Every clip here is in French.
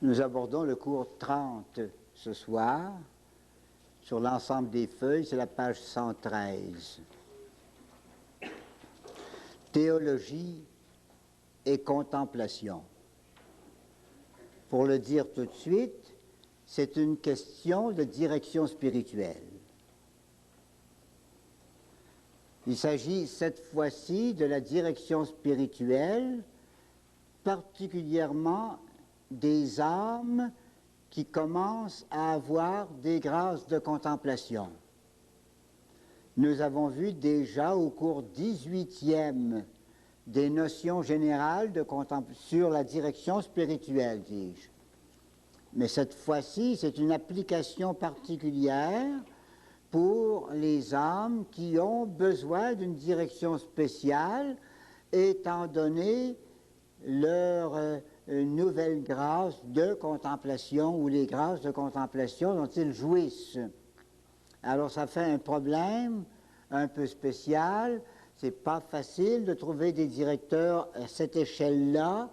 Nous abordons le cours 30 ce soir. Sur l'ensemble des feuilles, c'est la page 113. Théologie et contemplation. Pour le dire tout de suite, c'est une question de direction spirituelle. Il s'agit cette fois-ci de la direction spirituelle, particulièrement des âmes qui commencent à avoir des grâces de contemplation. Nous avons vu déjà au cours 18e des notions générales sur la direction spirituelle, dis-je. Mais cette fois-ci, c'est une application particulière pour les âmes qui ont besoin d'une direction spéciale, étant donné leur nouvelle grâce de contemplation ou les grâces de contemplation dont ils jouissent. Alors ça fait un problème un peu spécial. C'est pas facile de trouver des directeurs à cette échelle-là,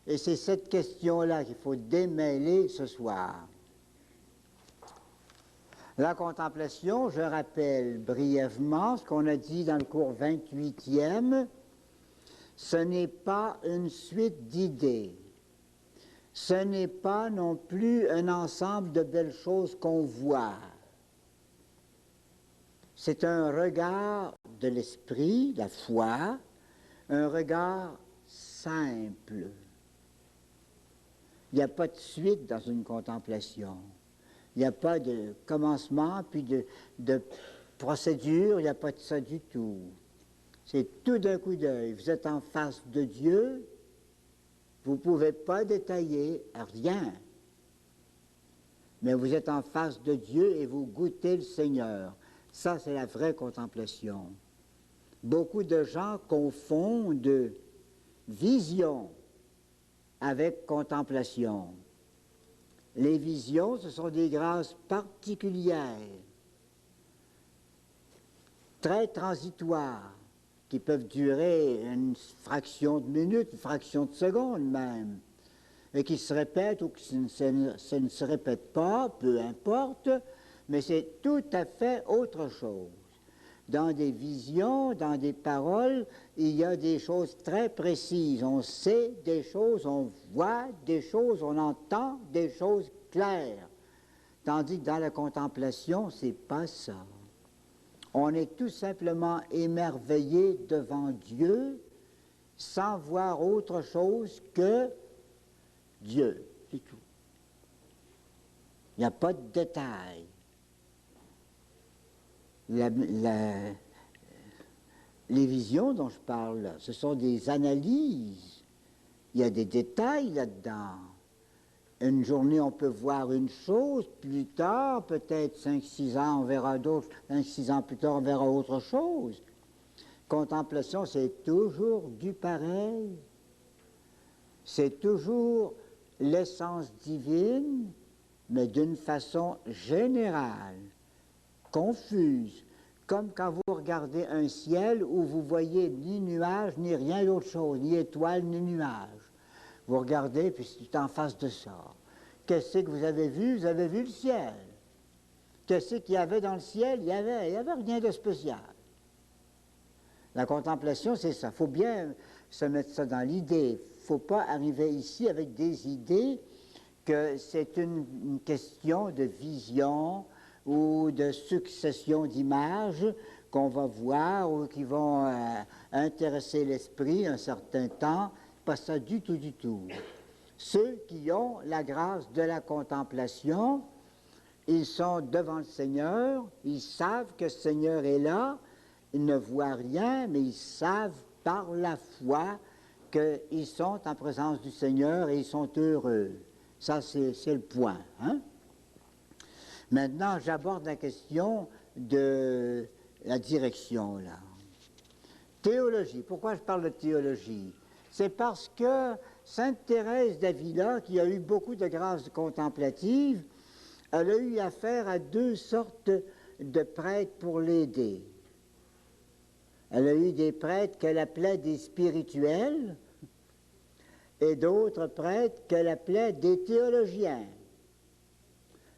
et c'est cette question-là qu'il faut démêler ce soir. La contemplation, je rappelle brièvement ce qu'on a dit dans le cours 28e, ce n'est pas une suite d'idées. Ce n'est pas non plus un ensemble de belles choses qu'on voit. C'est un regard de l'esprit, la foi, un regard simple. Il n'y a pas de suite dans une contemplation. Il n'y a pas de commencement, puis de procédure, il n'y a pas de ça du tout. C'est tout d'un coup d'œil. Vous êtes en face de Dieu, vous ne pouvez pas détailler rien. Mais vous êtes en face de Dieu et vous goûtez le Seigneur. Ça, c'est la vraie contemplation. Beaucoup de gens confondent vision avec contemplation. Les visions, ce sont des grâces particulières, très transitoires, qui peuvent durer une fraction de minute, une fraction de seconde même, et qui se répètent ou qui ne se répètent pas, peu importe, mais c'est tout à fait autre chose. Dans des visions, dans des paroles, il y a des choses très précises. On sait des choses, on voit des choses, on entend des choses claires. Tandis que dans la contemplation, c'est pas ça. On est tout simplement émerveillé devant Dieu sans voir autre chose que Dieu, c'est tout. Il n'y a pas de détails. Les visions dont je parle là, ce sont des analyses. Il y a des détails là-dedans. Une journée, on peut voir une chose, plus tard, peut-être 5-6 ans, on verra d'autres, 5-6 ans plus tard, on verra autre chose. Contemplation, c'est toujours du pareil. C'est toujours l'essence divine, mais d'une façon générale, confuse, comme quand vous regardez un ciel où vous voyez ni nuage, ni rien d'autre chose, ni étoile, ni nuage. Vous regardez, puis c'est en face de ça. Qu'est-ce que vous avez vu? Vous avez vu le ciel. Qu'est-ce qu'il y avait dans le ciel? Il y avait rien de spécial. La contemplation, c'est ça. Il faut bien se mettre ça dans l'idée. Il ne faut pas arriver ici avec des idées que c'est une question de vision ou de succession d'images qu'on va voir ou qui vont intéresser l'esprit un certain temps. Pas ça du tout, du tout. Ceux qui ont la grâce de la contemplation, ils sont devant le Seigneur, ils savent que le Seigneur est là, ils ne voient rien, mais ils savent par la foi qu'ils sont en présence du Seigneur et ils sont heureux. Ça, c'est le point. Hein? Maintenant, j'aborde la question de la direction, là. Théologie. Pourquoi je parle de théologie? C'est parce que Sainte Thérèse d'Avila, qui a eu beaucoup de grâces contemplatives, elle a eu affaire à deux sortes de prêtres pour l'aider. Elle a eu des prêtres qu'elle appelait des spirituels, et d'autres prêtres qu'elle appelait des théologiens.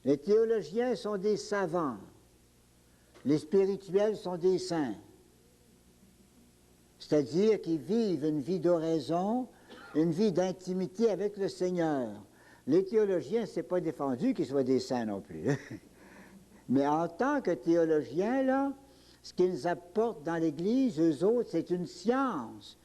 Les théologiens sont des savants, les spirituels sont des saints, c'est-à-dire qu'ils vivent une vie d'oraison, une vie d'intimité avec le Seigneur. Les théologiens, ce n'est pas défendu qu'ils soient des saints non plus. Mais en tant que théologiens, là, ce qu'ils apportent dans l'Église, eux autres, c'est une science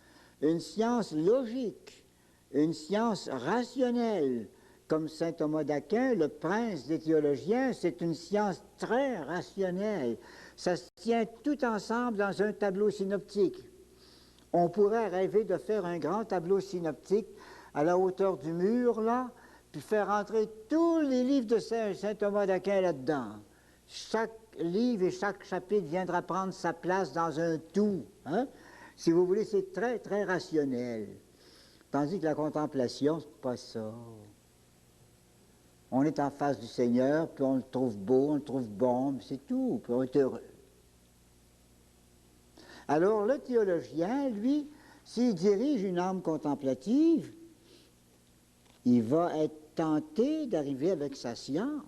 logique, une science rationnelle. Comme saint Thomas d'Aquin, le prince des théologiens, c'est une science très rationnelle. Ça se tient tout ensemble dans un tableau synoptique. On pourrait rêver de faire un grand tableau synoptique à la hauteur du mur, là, puis faire entrer tous les livres de saint Thomas d'Aquin là-dedans. Chaque livre et chaque chapitre viendra prendre sa place dans un tout. Hein? Si vous voulez, c'est très, très rationnel. Tandis que la contemplation, c'est pas ça. On est en face du Seigneur, puis on le trouve beau, on le trouve bon, puis c'est tout, puis on est heureux. Alors, le théologien, lui, s'il dirige une âme contemplative, il va être tenté d'arriver avec sa science.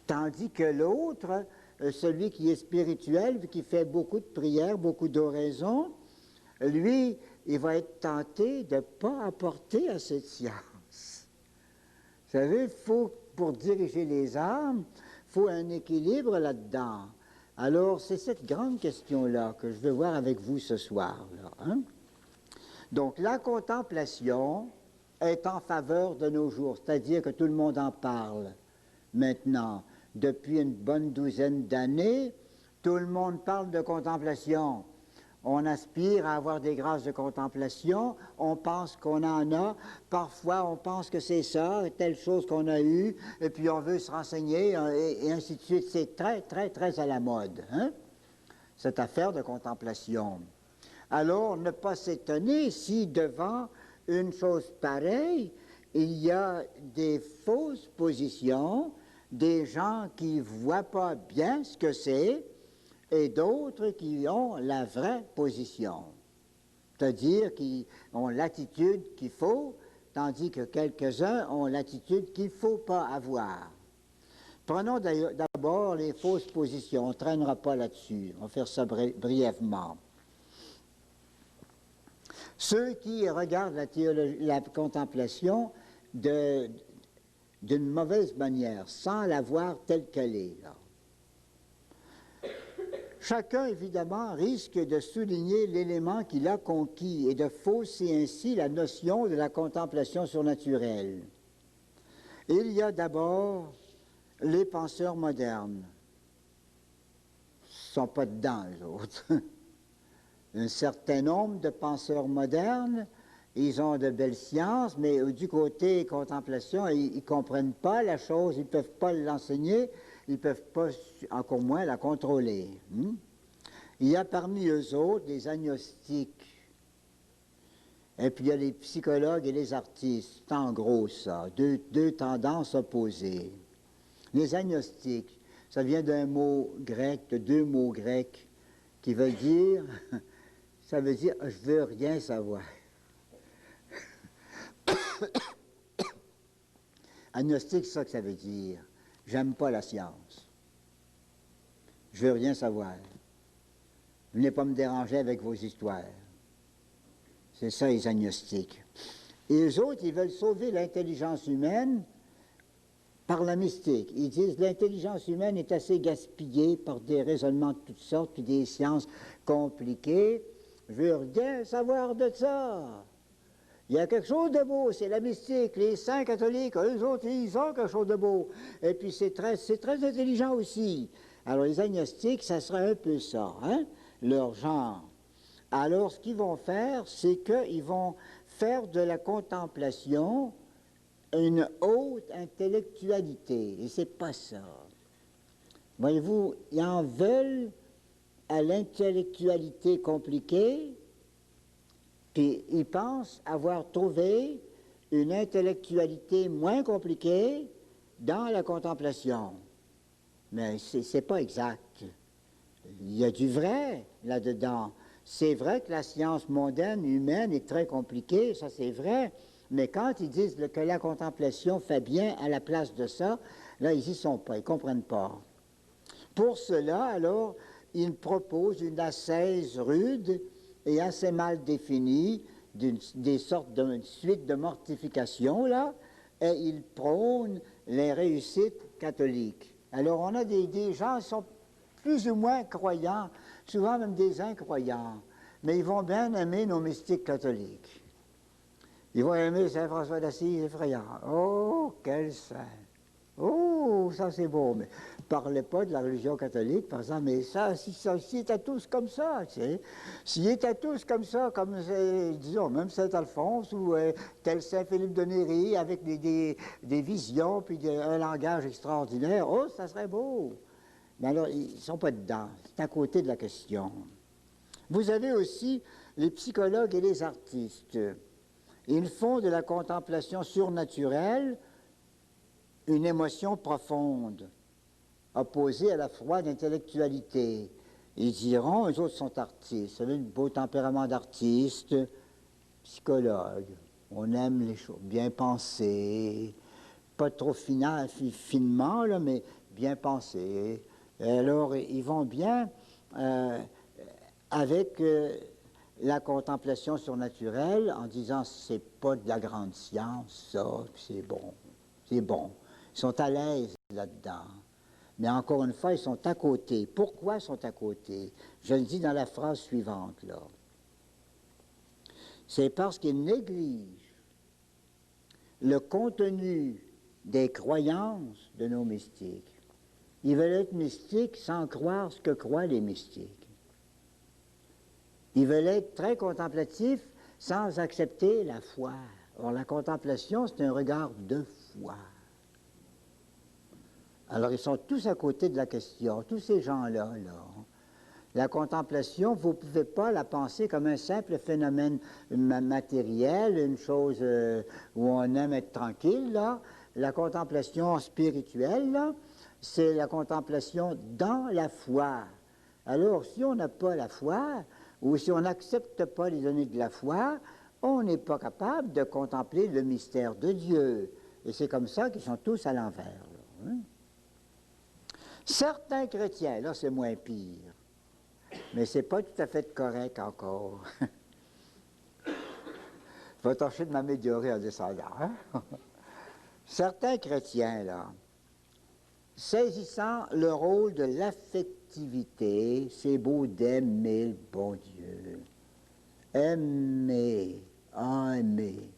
Tandis que l'autre, celui qui est spirituel, qui fait beaucoup de prières, beaucoup d'oraisons, lui, il va être tenté de ne pas apporter à cette science. Vous savez, pour diriger les âmes, il faut un équilibre là-dedans. Alors, c'est cette grande question-là que je veux voir avec vous ce soir. Là, hein? Donc, la contemplation est en faveur de nos jours, c'est-à-dire que tout le monde en parle maintenant. Depuis une bonne douzaine d'années, tout le monde parle de contemplation. On aspire à avoir des grâces de contemplation, on pense qu'on en a, parfois on pense que c'est ça, telle chose qu'on a eue, et puis on veut se renseigner, et ainsi de suite. C'est très, très, très à la mode, hein? Cette affaire de contemplation. Alors, ne pas s'étonner si devant une chose pareille, il y a des fausses positions, des gens qui ne voient pas bien ce que c'est, et d'autres qui ont la vraie position. C'est-à-dire qui ont l'attitude qu'il faut, tandis que quelques-uns ont l'attitude qu'il ne faut pas avoir. Prenons d'abord les fausses positions, on ne traînera pas là-dessus, on va faire ça brièvement. Ceux qui regardent la contemplation d'une mauvaise manière, sans la voir telle qu'elle est, là. Chacun, évidemment, risque de souligner l'élément qu'il a conquis et de fausser ainsi la notion de la contemplation surnaturelle. Il y a d'abord les penseurs modernes. Ils ne sont pas dedans, les autres. Un certain nombre de penseurs modernes, ils ont de belles sciences, mais du côté contemplation, ils ne comprennent pas la chose, ils ne peuvent pas l'enseigner, ils ne peuvent pas, encore moins, la contrôler. Il y a parmi eux autres des agnostiques. Et puis il y a les psychologues et les artistes. C'est en gros ça, deux tendances opposées. Les agnostiques, ça vient d'un mot grec, de deux mots grecs, qui veulent dire, ça veut dire « je veux rien savoir ». Agnostique, c'est ça que ça veut dire. J'aime pas la science. Je veux rien savoir. Venez pas me déranger avec vos histoires. C'est ça, les agnostiques. Et eux autres, ils veulent sauver l'intelligence humaine par la mystique. Ils disent l'intelligence humaine est assez gaspillée par des raisonnements de toutes sortes, puis des sciences compliquées. Je veux rien savoir de ça. Il y a quelque chose de beau, c'est la mystique. Les saints catholiques, eux autres, ils ont quelque chose de beau. Et puis c'est très intelligent aussi. Alors les agnostiques, ça serait un peu ça, hein, leur genre. Alors ce qu'ils vont faire, c'est qu'ils vont faire de la contemplation une haute intellectualité. Et c'est pas ça. Voyez-vous, ils en veulent à l'intellectualité compliquée, puis ils pensent avoir trouvé une intellectualité moins compliquée dans la contemplation. Mais c'est pas exact. Il y a du vrai là-dedans. c'est vrai que la science mondaine, humaine, est très compliquée, ça c'est vrai, mais quand ils disent que la contemplation fait bien à la place de ça, là, ils n'y sont pas, ils ne comprennent pas. Pour cela, alors, ils proposent une ascèse rude et assez mal définie, des sortes de suites de mortification, là, et ils prônent les réussites catholiques. Alors, on a des gens qui sont plus ou moins croyants, souvent même des incroyants, mais ils vont bien aimer nos mystiques catholiques. Ils vont aimer Saint François d'Assise effrayant. Oh, quel saint! Oh, ça c'est beau, mais parlez pas de la religion catholique, par exemple, mais ça, s'ils étaient tous comme ça, tu sais, s'ils étaient tous comme ça, comme, disons, même Saint-Alphonse ou tel Saint-Philippe de Néry, avec des visions, puis un langage extraordinaire, oh, ça serait beau. Mais alors, ils ne sont pas dedans, c'est à côté de la question. Vous avez aussi les psychologues et les artistes. Ils font de la contemplation surnaturelle une émotion profonde, opposée à la froide intellectualité. Ils diront, eux autres sont artistes, c'est un beau tempérament d'artiste, psychologue. On aime les choses bien pensées, pas trop finement, là, mais bien pensées. Et alors, ils vont bien avec la contemplation surnaturelle en disant c'est pas de la grande science, ça, c'est bon, c'est bon. Ils sont à l'aise là-dedans. Mais encore une fois, ils sont à côté. Pourquoi ils sont à côté? Je le dis dans la phrase suivante, là. C'est parce qu'ils négligent le contenu des croyances de nos mystiques. Ils veulent être mystiques sans croire ce que croient les mystiques. Ils veulent être très contemplatifs sans accepter la foi. Or, la contemplation, c'est un regard de foi. Alors, ils sont tous à côté de la question, tous ces gens-là. Là. La contemplation, vous ne pouvez pas la penser comme un simple phénomène matériel, une chose où on aime être tranquille. Là. La contemplation spirituelle, là, c'est la contemplation dans la foi. Alors, si on n'a pas la foi, ou si on n'accepte pas les données de la foi, on n'est pas capable de contempler le mystère de Dieu. Et c'est comme ça qu'ils sont tous à l'envers. Là, hein? Certains chrétiens, là c'est moins pire, mais c'est pas tout à fait correct encore. Je vais tâcher de m'améliorer en descendant. Hein? Certains chrétiens, là, saisissant le rôle de l'affectivité, c'est beau d'aimer le bon Dieu. Aimer, aimer.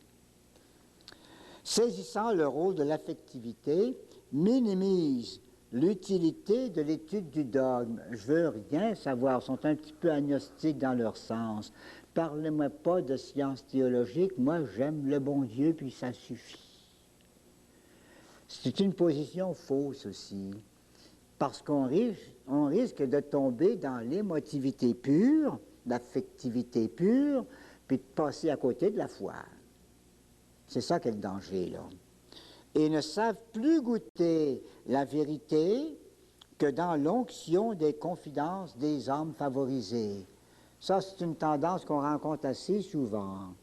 Saisissant le rôle de l'affectivité, minimise l'utilité de l'étude du dogme. Je veux rien savoir, ils sont un petit peu agnostiques dans leur sens. Parlez-moi pas de sciences théologiques, moi j'aime le bon Dieu, puis ça suffit. C'est une position fausse aussi, parce qu'on risque de tomber dans l'émotivité pure, l'affectivité pure, puis de passer à côté de la foi. C'est ça qui est le danger, là. Et ne savent plus goûter la vérité que dans l'onction des confidences des âmes favorisées. Ça, c'est une tendance qu'on rencontre assez souvent.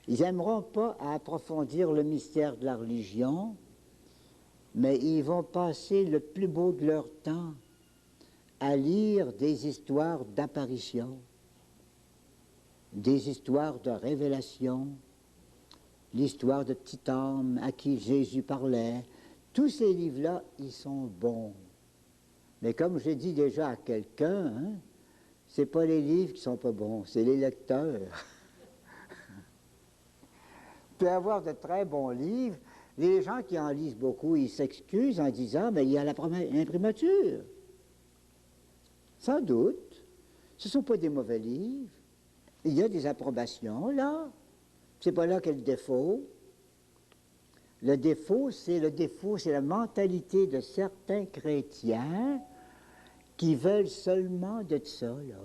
Ils n'aimeront pas à approfondir le mystère de la religion, mais ils vont passer le plus beau de leur temps à lire des histoires d'apparition, des histoires de révélation, l'histoire de petite âme à qui Jésus parlait. Tous ces livres-là, ils sont bons. Mais comme j'ai dit déjà à quelqu'un, hein, c'est pas les livres qui sont pas bons, c'est les lecteurs. Il peut y avoir de très bons livres. Les gens qui en lisent beaucoup, ils s'excusent en disant, mais il y a l'imprimature. Sans doute. Ce ne sont pas des mauvais livres. Il y a des approbations, là. C'est pas là qu'est le défaut. Le défaut, c'est la mentalité de certains chrétiens qui veulent seulement de ça, là.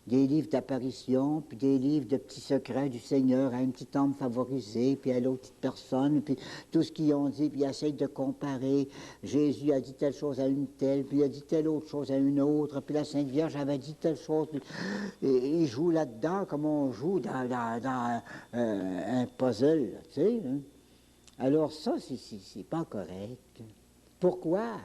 des livres d'apparition, puis des livres de petits secrets du Seigneur à une petite âme favorisée, puis à l'autre petite personne, puis tout ce qu'ils ont dit, puis ils essayent de comparer. Jésus a dit telle chose à une telle, puis il a dit telle autre chose à une autre, puis la Sainte Vierge avait dit telle chose. Puis, et ils jouent là-dedans comme on joue dans un puzzle, tu sais. Hein? Alors ça, c'est pas correct. Pourquoi?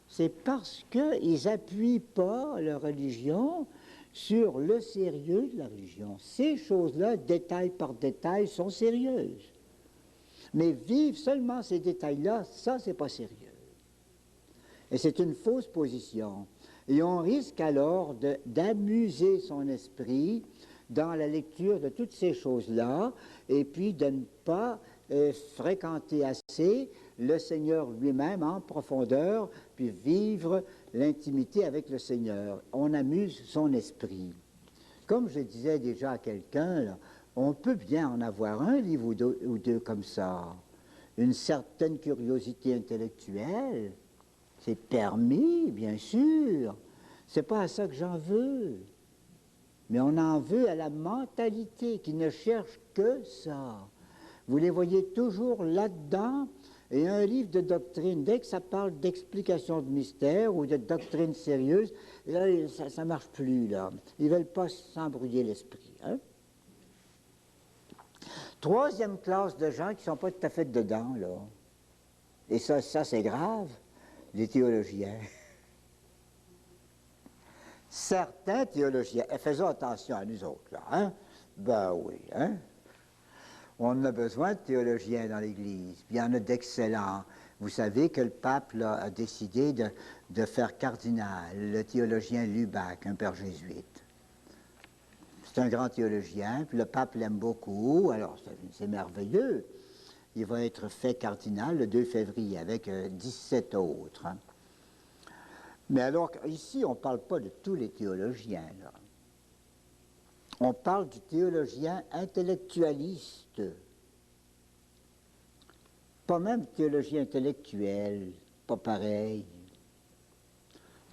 C'est parce qu'ils n'appuient pas leur religion sur le sérieux de la religion. Ces choses-là, détail par détail, sont sérieuses. Mais vivre seulement ces détails-là, ça, c'est pas sérieux. Et c'est une fausse position. Et on risque alors d'amuser son esprit dans la lecture de toutes ces choses-là, et puis de ne pas fréquenter assez le Seigneur lui-même en profondeur, puis vivre l'intimité avec le Seigneur. On amuse son esprit. Comme je disais déjà à quelqu'un, on peut bien en avoir un livre ou deux comme ça. Une certaine curiosité intellectuelle, c'est permis, bien sûr. C'est pas à ça que j'en veux. Mais on en veut à la mentalité qui ne cherche que ça. Vous les voyez toujours là-dedans. Et un livre de doctrine, dès que ça parle d'explication de mystère ou de doctrine sérieuse, là, ça ne marche plus, là. Ils ne veulent pas s'embrouiller l'esprit. Hein? Troisième classe de gens qui ne sont pas tout à fait dedans, là. Et ça c'est grave, les théologiens. Certains théologiens, et faisons attention à nous autres, là, hein? Ben oui, hein? On a besoin de théologiens dans l'Église. Il y en a d'excellents. Vous savez que le pape là, a décidé de faire cardinal le théologien Lubac, un père jésuite. C'est un grand théologien, puis le pape l'aime beaucoup, alors c'est merveilleux. Il va être fait cardinal le 2 février avec 17 autres. Hein. Mais alors, ici, on ne parle pas de tous les théologiens, là. On parle du théologien intellectualiste, pas même théologien intellectuel, pas pareil.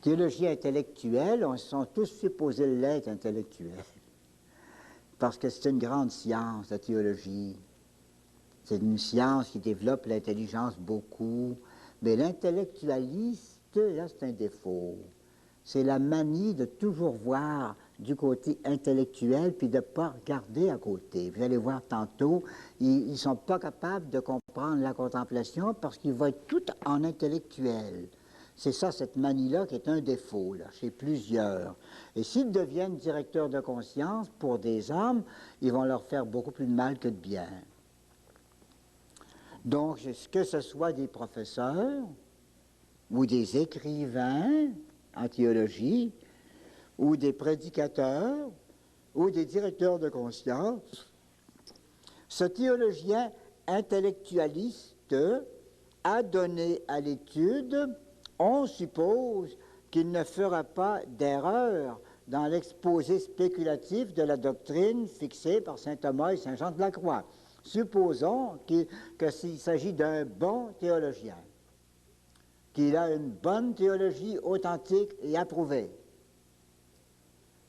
Théologie intellectuelle, on sont tous supposés l'être intellectuels, parce que c'est une grande science, la théologie. C'est une science qui développe l'intelligence beaucoup, mais l'intellectualiste, là, c'est un défaut. C'est la manie de toujours voir du côté intellectuel, puis de ne pas regarder à côté. Vous allez voir tantôt, ils ne sont pas capables de comprendre la contemplation parce qu'ils vont être tout en intellectuel. C'est ça, cette manie-là, qui est un défaut, là, chez plusieurs. Et s'ils deviennent directeurs de conscience pour des hommes, ils vont leur faire beaucoup plus de mal que de bien. Donc, que ce soit des professeurs ou des écrivains en théologie, ou des prédicateurs, ou des directeurs de conscience, ce théologien intellectualiste a donné à l'étude, on suppose qu'il ne fera pas d'erreur dans l'exposé spéculatif de la doctrine fixée par saint Thomas et saint Jean de la Croix. Supposons que s'il s'agit d'un bon théologien, qu'il a une bonne théologie authentique et approuvée.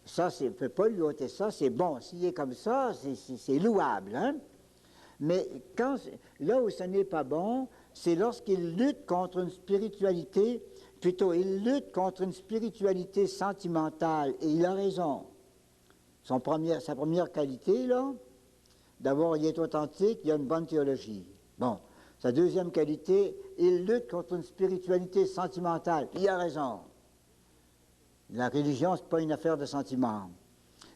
Ça, on ne peut pas lui ôter ça, c'est bon. S'il est comme ça, c'est louable. Hein? Mais là où ce n'est pas bon, c'est lorsqu'il lutte contre une spiritualité, plutôt il lutte contre une spiritualité sentimentale, et il a raison. Sa première qualité, là, d'abord, il est authentique, il a une bonne théologie. Bon. Sa deuxième qualité, il lutte contre une spiritualité sentimentale. Il a raison. La religion, ce n'est pas une affaire de sentiment.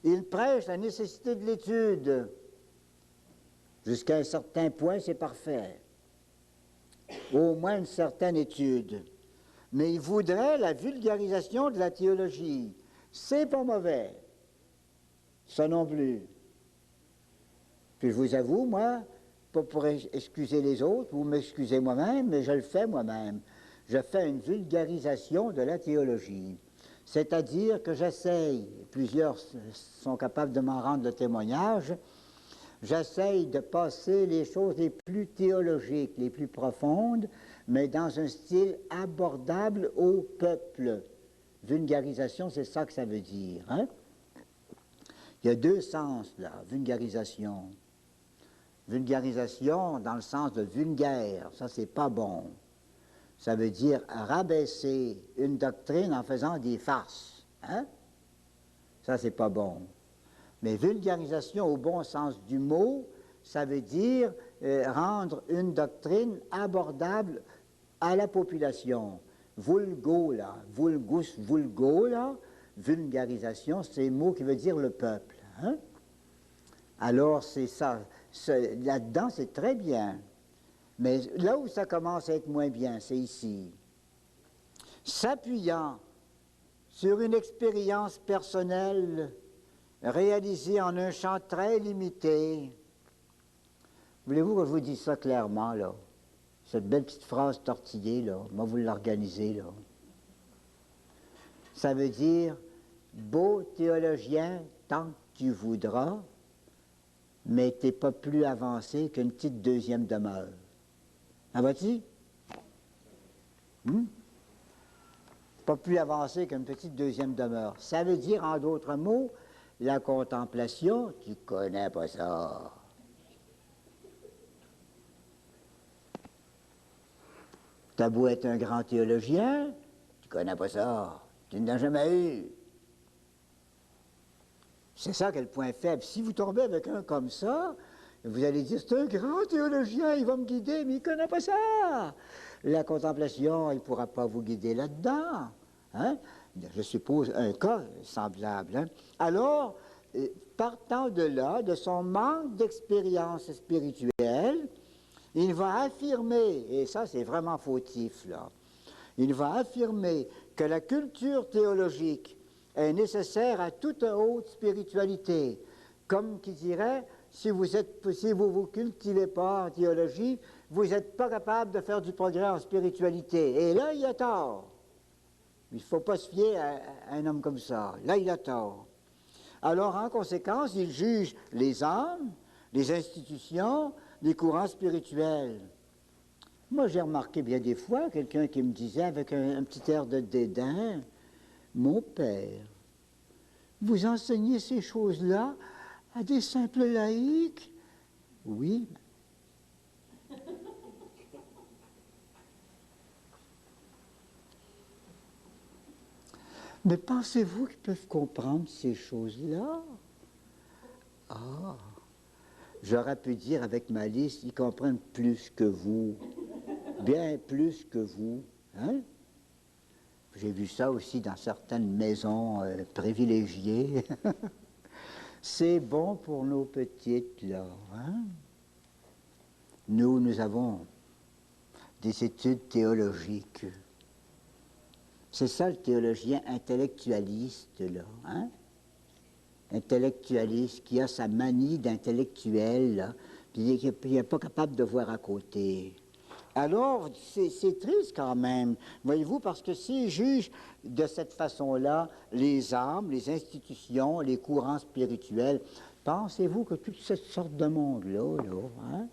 Il prêche la nécessité de l'étude. Jusqu'à un certain point, c'est parfait. Au moins une certaine étude. Mais il voudrait la vulgarisation de la théologie. C'est pas mauvais. Ça non plus. Puis je vous avoue, moi, pas pour excuser les autres ou m'excuser moi-même, mais je le fais moi-même. Je fais une vulgarisation de la théologie. C'est-à-dire que j'essaye, plusieurs sont capables de m'en rendre le témoignage, j'essaye de passer les choses les plus théologiques, les plus profondes, mais dans un style abordable au peuple. Vulgarisation, c'est ça que ça veut dire. Hein? Il y a deux sens là, vulgarisation. Vulgarisation dans le sens de vulgaire, ça c'est pas bon. Ça veut dire rabaisser une doctrine en faisant des farces. Hein? Ça c'est pas bon. Mais vulgarisation au bon sens du mot, ça veut dire rendre une doctrine abordable à la population. Vulgo, là, vulgus, vulgo, là, vulgarisation, c'est le mot qui veut dire le peuple. Hein? Alors, c'est ça. Là-dedans, c'est très bien. Mais là où ça commence à être moins bien, c'est ici. S'appuyant sur une expérience personnelle réalisée en un champ très limité. Voulez-vous que je vous dise ça clairement, là? Cette belle petite phrase tortillée, là, moi vous l'organisez, là. Ça veut dire, beau théologien, tant que tu voudras, mais t'es pas plus avancé qu'une petite deuxième demeure. Ça va-tu? Pas plus avancé qu'une petite deuxième demeure. Ça veut dire, en d'autres mots, la contemplation, tu connais pas ça. T'as beau être un grand théologien, tu connais pas ça. Tu n'en as jamais eu. C'est ça qui est le point faible. Si vous tombez avec un comme ça, vous allez dire, c'est un grand théologien, il va me guider, mais il ne connaît pas ça. La contemplation, il ne pourra pas vous guider là-dedans. Hein? Je suppose un cas semblable. Hein? Alors, partant de là, de son manque d'expérience spirituelle, il va affirmer, et ça c'est vraiment fautif là, il va affirmer que la culture théologique est nécessaire à toute haute spiritualité. Comme qui dirait, si vous vous cultivez pas en théologie, vous n'êtes pas capable de faire du progrès en spiritualité. Et là, il a tort. Il ne faut pas se fier à un homme comme ça. Là, il a tort. Alors, en conséquence, il juge les âmes, les institutions, les courants spirituels. Moi, j'ai remarqué bien des fois quelqu'un qui me disait avec un petit air de dédain, « Mon père, vous enseignez ces choses-là à des simples laïcs? » Oui. Mais pensez-vous qu'ils peuvent comprendre ces choses-là? Ah! J'aurais pu dire avec ma liste, ils comprennent plus que vous, bien plus que vous. Hein? J'ai vu ça aussi dans certaines maisons privilégiées. C'est bon pour nos petites, là. Hein? Nous avons des études théologiques. C'est ça le théologien intellectualiste, là. Hein? Intellectualiste, qui a sa manie d'intellectuel, là, puis qui n'est pas capable de voir à côté. Alors, c'est triste quand même, voyez-vous, parce que s'ils jugent de cette façon-là les âmes, les institutions, les courants spirituels, pensez-vous que toute cette sorte de monde-là, là, hein,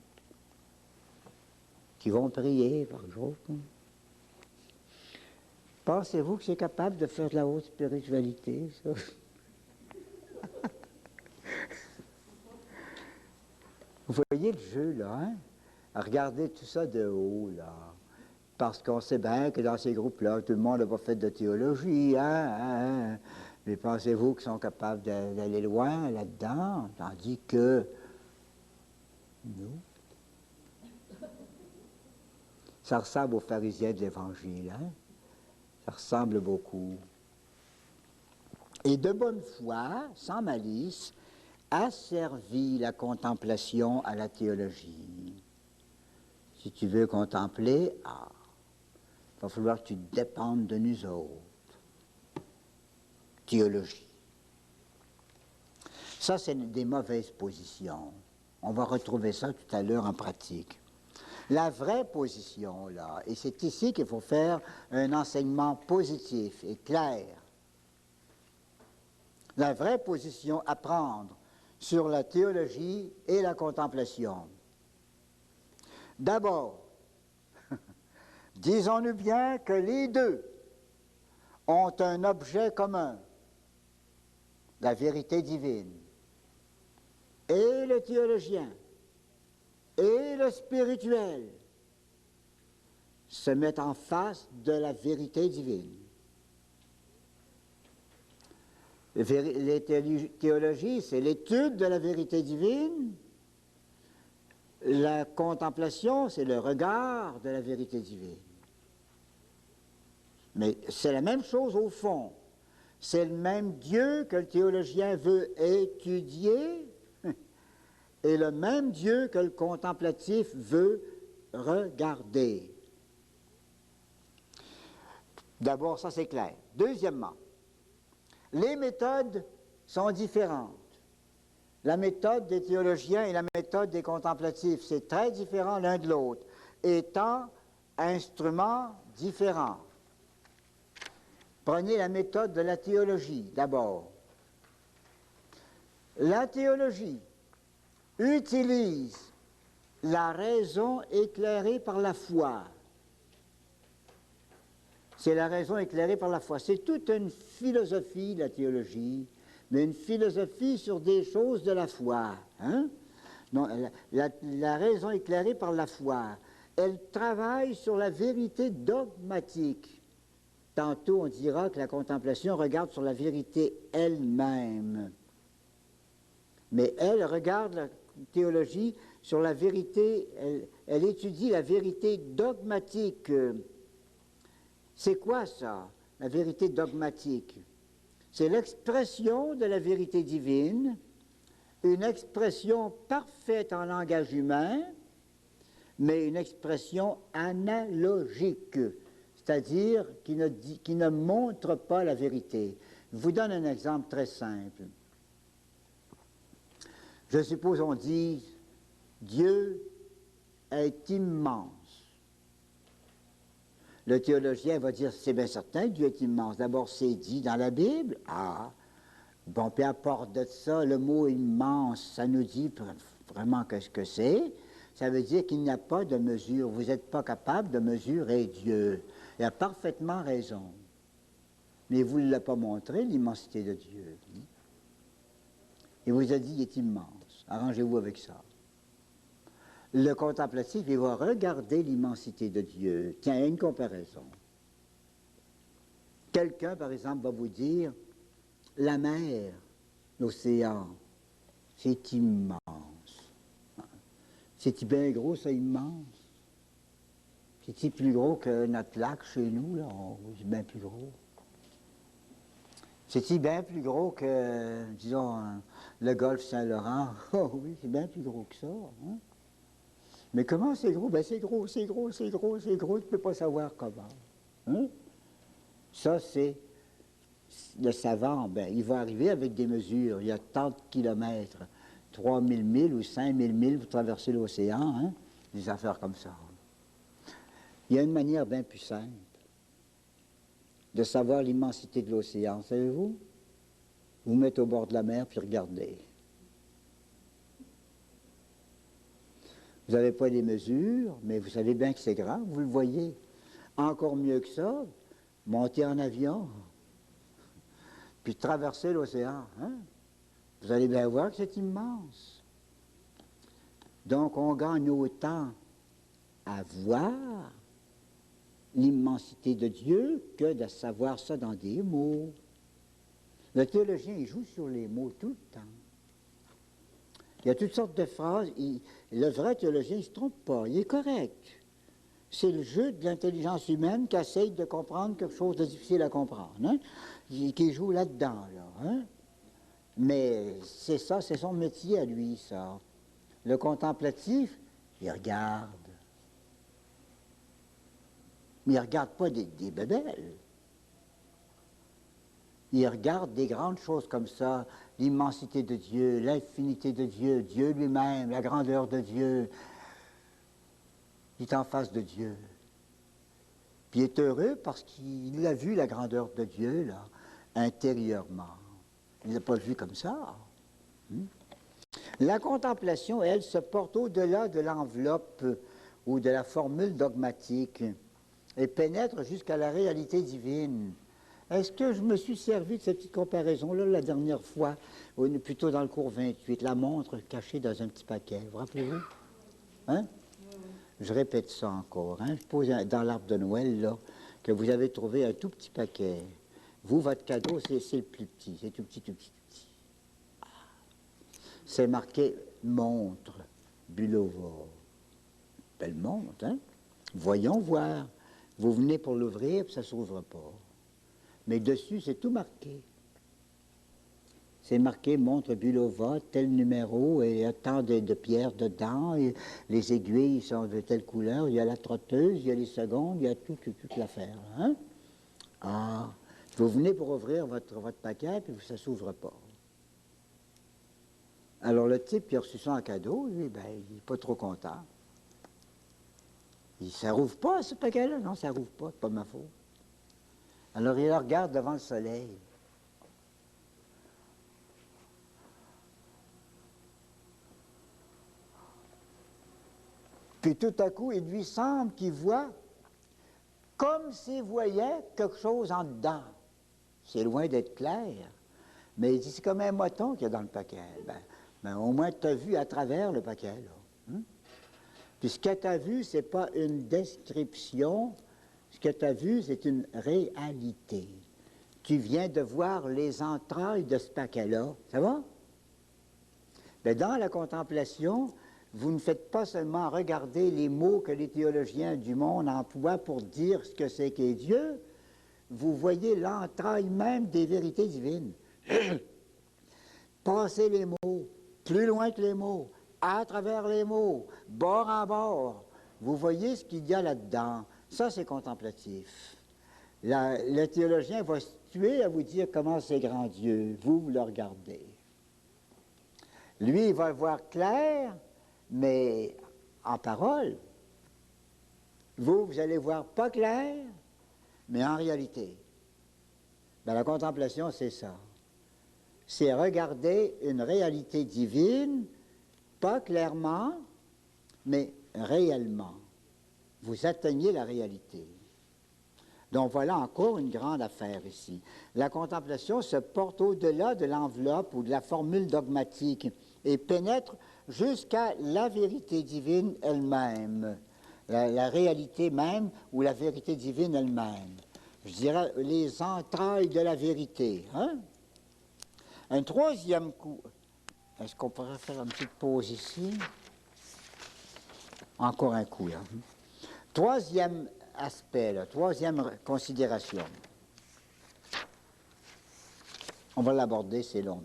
qui vont prier par jour, pensez-vous que c'est capable de faire de la haute spiritualité, ça? Vous voyez le jeu, là, hein? Regardez tout ça de haut, là. Parce qu'on sait bien que dans ces groupes-là, tout le monde n'a pas fait de théologie, hein? Mais pensez-vous qu'ils sont capables d'aller loin là-dedans? Tandis que nous, ça ressemble aux pharisiens de l'Évangile, hein? Ça ressemble beaucoup. Et de bonne foi, sans malice, asservit la contemplation à la théologie. Si tu veux contempler, il va falloir que tu dépendes de nous autres. Théologie. Ça, c'est des mauvaises positions. On va retrouver ça tout à l'heure en pratique. La vraie position, là, et c'est ici qu'il faut faire un enseignement positif et clair. La vraie position à prendre sur la théologie et la contemplation. D'abord, disons-nous bien que les deux ont un objet commun, la vérité divine. et le théologien et le spirituel se mettent en face de la vérité divine. Les théologies, c'est l'étude de la vérité divine. La contemplation, c'est le regard de la vérité divine. Mais c'est la même chose au fond. C'est le même Dieu que le théologien veut étudier et le même Dieu que le contemplatif veut regarder. D'abord, ça c'est clair. Deuxièmement, les méthodes sont différentes. La méthode des théologiens et la méthode des contemplatifs, c'est très différent l'un de l'autre, étant instruments différents. Prenez la méthode de la théologie, d'abord. La théologie utilise la raison éclairée par la foi. C'est la raison éclairée par la foi. C'est toute une philosophie, la théologie, mais une philosophie sur des choses de la foi. Hein? Non, la raison éclairée par la foi, elle travaille sur la vérité dogmatique. Tantôt, on dira que la contemplation regarde sur la vérité elle-même. Mais elle regarde la théologie sur la vérité, elle étudie la vérité dogmatique. C'est quoi ça, la vérité dogmatique? C'est l'expression de la vérité divine, une expression parfaite en langage humain, mais une expression analogique, c'est-à-dire qui ne montre pas la vérité. Je vous donne un exemple très simple. Je suppose on dit Dieu est immense. Le théologien va dire, c'est bien certain, Dieu est immense. D'abord, c'est dit dans la Bible. Ah, bon, puis à part de ça, le mot immense, ça nous dit vraiment qu'est-ce que c'est. Ça veut dire qu'il n'y a pas de mesure. Vous n'êtes pas capable de mesurer Dieu. Il a parfaitement raison. Mais vous ne l'avez pas montré, l'immensité de Dieu. Il vous a dit, il est immense. Arrangez-vous avec ça. Le contemplatif, il va regarder l'immensité de Dieu. Tiens, une comparaison. Quelqu'un, par exemple, va vous dire, la mer, l'océan, c'est immense. C'est-il bien gros, c'est immense? C'est-il plus gros que notre lac chez nous, là? Oh, c'est bien plus gros. C'est-il bien plus gros que, disons, le golfe Saint-Laurent? Oh oui, c'est bien plus gros que ça. Hein? Mais comment c'est gros? Ben c'est gros, c'est gros, c'est gros, c'est gros, tu ne peux pas savoir comment. Hein? Ça, c'est le savant, ben, il va arriver avec des mesures. Il y a tant de kilomètres, 3000 milles ou 5000 milles pour traverser l'océan, hein? Des affaires comme ça. Il y a une manière bien plus simple de savoir l'immensité de l'océan, savez-vous? Vous mettez au bord de la mer puis regardez. Vous n'avez pas les mesures, mais vous savez bien que c'est grand, vous le voyez. Encore mieux que ça, montez en avion, puis traversez l'océan. Hein? Vous allez bien voir que c'est immense. Donc on gagne autant à voir l'immensité de Dieu que de savoir ça dans des mots. Le théologien, il joue sur les mots tout le temps. Il y a toutes sortes de phrases. Le vrai théologien, il ne se trompe pas. Il est correct. C'est le jeu de l'intelligence humaine qui essaye de comprendre quelque chose de difficile à comprendre. Hein? Qui joue là-dedans. Là, hein? Mais c'est ça, c'est son métier à lui, ça. Le contemplatif, il regarde. Mais il ne regarde pas des bébelles. Il regarde des grandes choses comme ça, l'immensité de Dieu, l'infinité de Dieu, Dieu lui-même, la grandeur de Dieu. Il est en face de Dieu. Puis il est heureux parce qu'il a vu la grandeur de Dieu, là, intérieurement. Il ne l'a pas vu comme ça. La contemplation, elle, se porte au-delà de l'enveloppe ou de la formule dogmatique et pénètre jusqu'à la réalité divine. Est-ce que je me suis servi de cette petite comparaison-là la dernière fois, ou plutôt dans le cours 28, la montre cachée dans un petit paquet, vous rappelez-vous? Hein? Je répète ça encore. Hein? Je pose dans l'arbre de Noël, là, que vous avez trouvé un tout petit paquet. Vous, votre cadeau, c'est le plus petit. C'est tout petit, tout petit, tout petit. C'est marqué montre, Bulova. Belle montre, hein? Voyons voir. Vous venez pour l'ouvrir, puis ça ne s'ouvre pas. Mais dessus, c'est tout marqué. C'est marqué montre Bulova, tel numéro, et il y a tant de pierres dedans, et les aiguilles sont de telle couleur, il y a la trotteuse, il y a les secondes, il y a toute l'affaire. Hein? Ah, vous venez pour ouvrir votre paquet, puis ça ne s'ouvre pas. Alors le type qui a reçu ça en cadeau, lui, ben, il n'est pas trop content. Ça ne rouvre pas, ce paquet-là? Non, ça ne rouvre pas, c'est pas de ma faute. Alors il le regarde devant le soleil. Puis tout à coup, il lui semble qu'il voit comme s'il voyait quelque chose en dedans. C'est loin d'être clair. Mais il dit, c'est comme un moton qu'il y a dans le paquet. Ben, au moins, tu as vu à travers le paquet, là. Puis ce que tu as vu, ce n'est pas une description. Ce que tu as vu, c'est une réalité. Tu viens de voir les entrailles de ce paquet-là. Ça va? Mais dans la contemplation, vous ne faites pas seulement regarder les mots que les théologiens du monde emploient pour dire ce que c'est qu'est Dieu, vous voyez l'entraille même des vérités divines. Passez les mots, plus loin que les mots, à travers les mots, bord en bord. Vous voyez ce qu'il y a là-dedans. Ça, c'est contemplatif. Le théologien va se tuer à vous dire comment c'est grand Dieu. Vous le regardez. Lui, il va le voir clair, mais en parole. Vous allez voir pas clair, mais en réalité. Ben, la contemplation, c'est ça. C'est regarder une réalité divine, pas clairement, mais réellement. Vous atteignez la réalité. Donc voilà encore une grande affaire ici. La contemplation se porte au-delà de l'enveloppe ou de la formule dogmatique et pénètre jusqu'à la vérité divine elle-même, la réalité même ou la vérité divine elle-même. Je dirais les entrailles de la vérité. Hein? Un troisième coup. Est-ce qu'on pourrait faire une petite pause ici? Encore un coup, là. Troisième aspect, là, troisième considération. On va l'aborder, c'est long.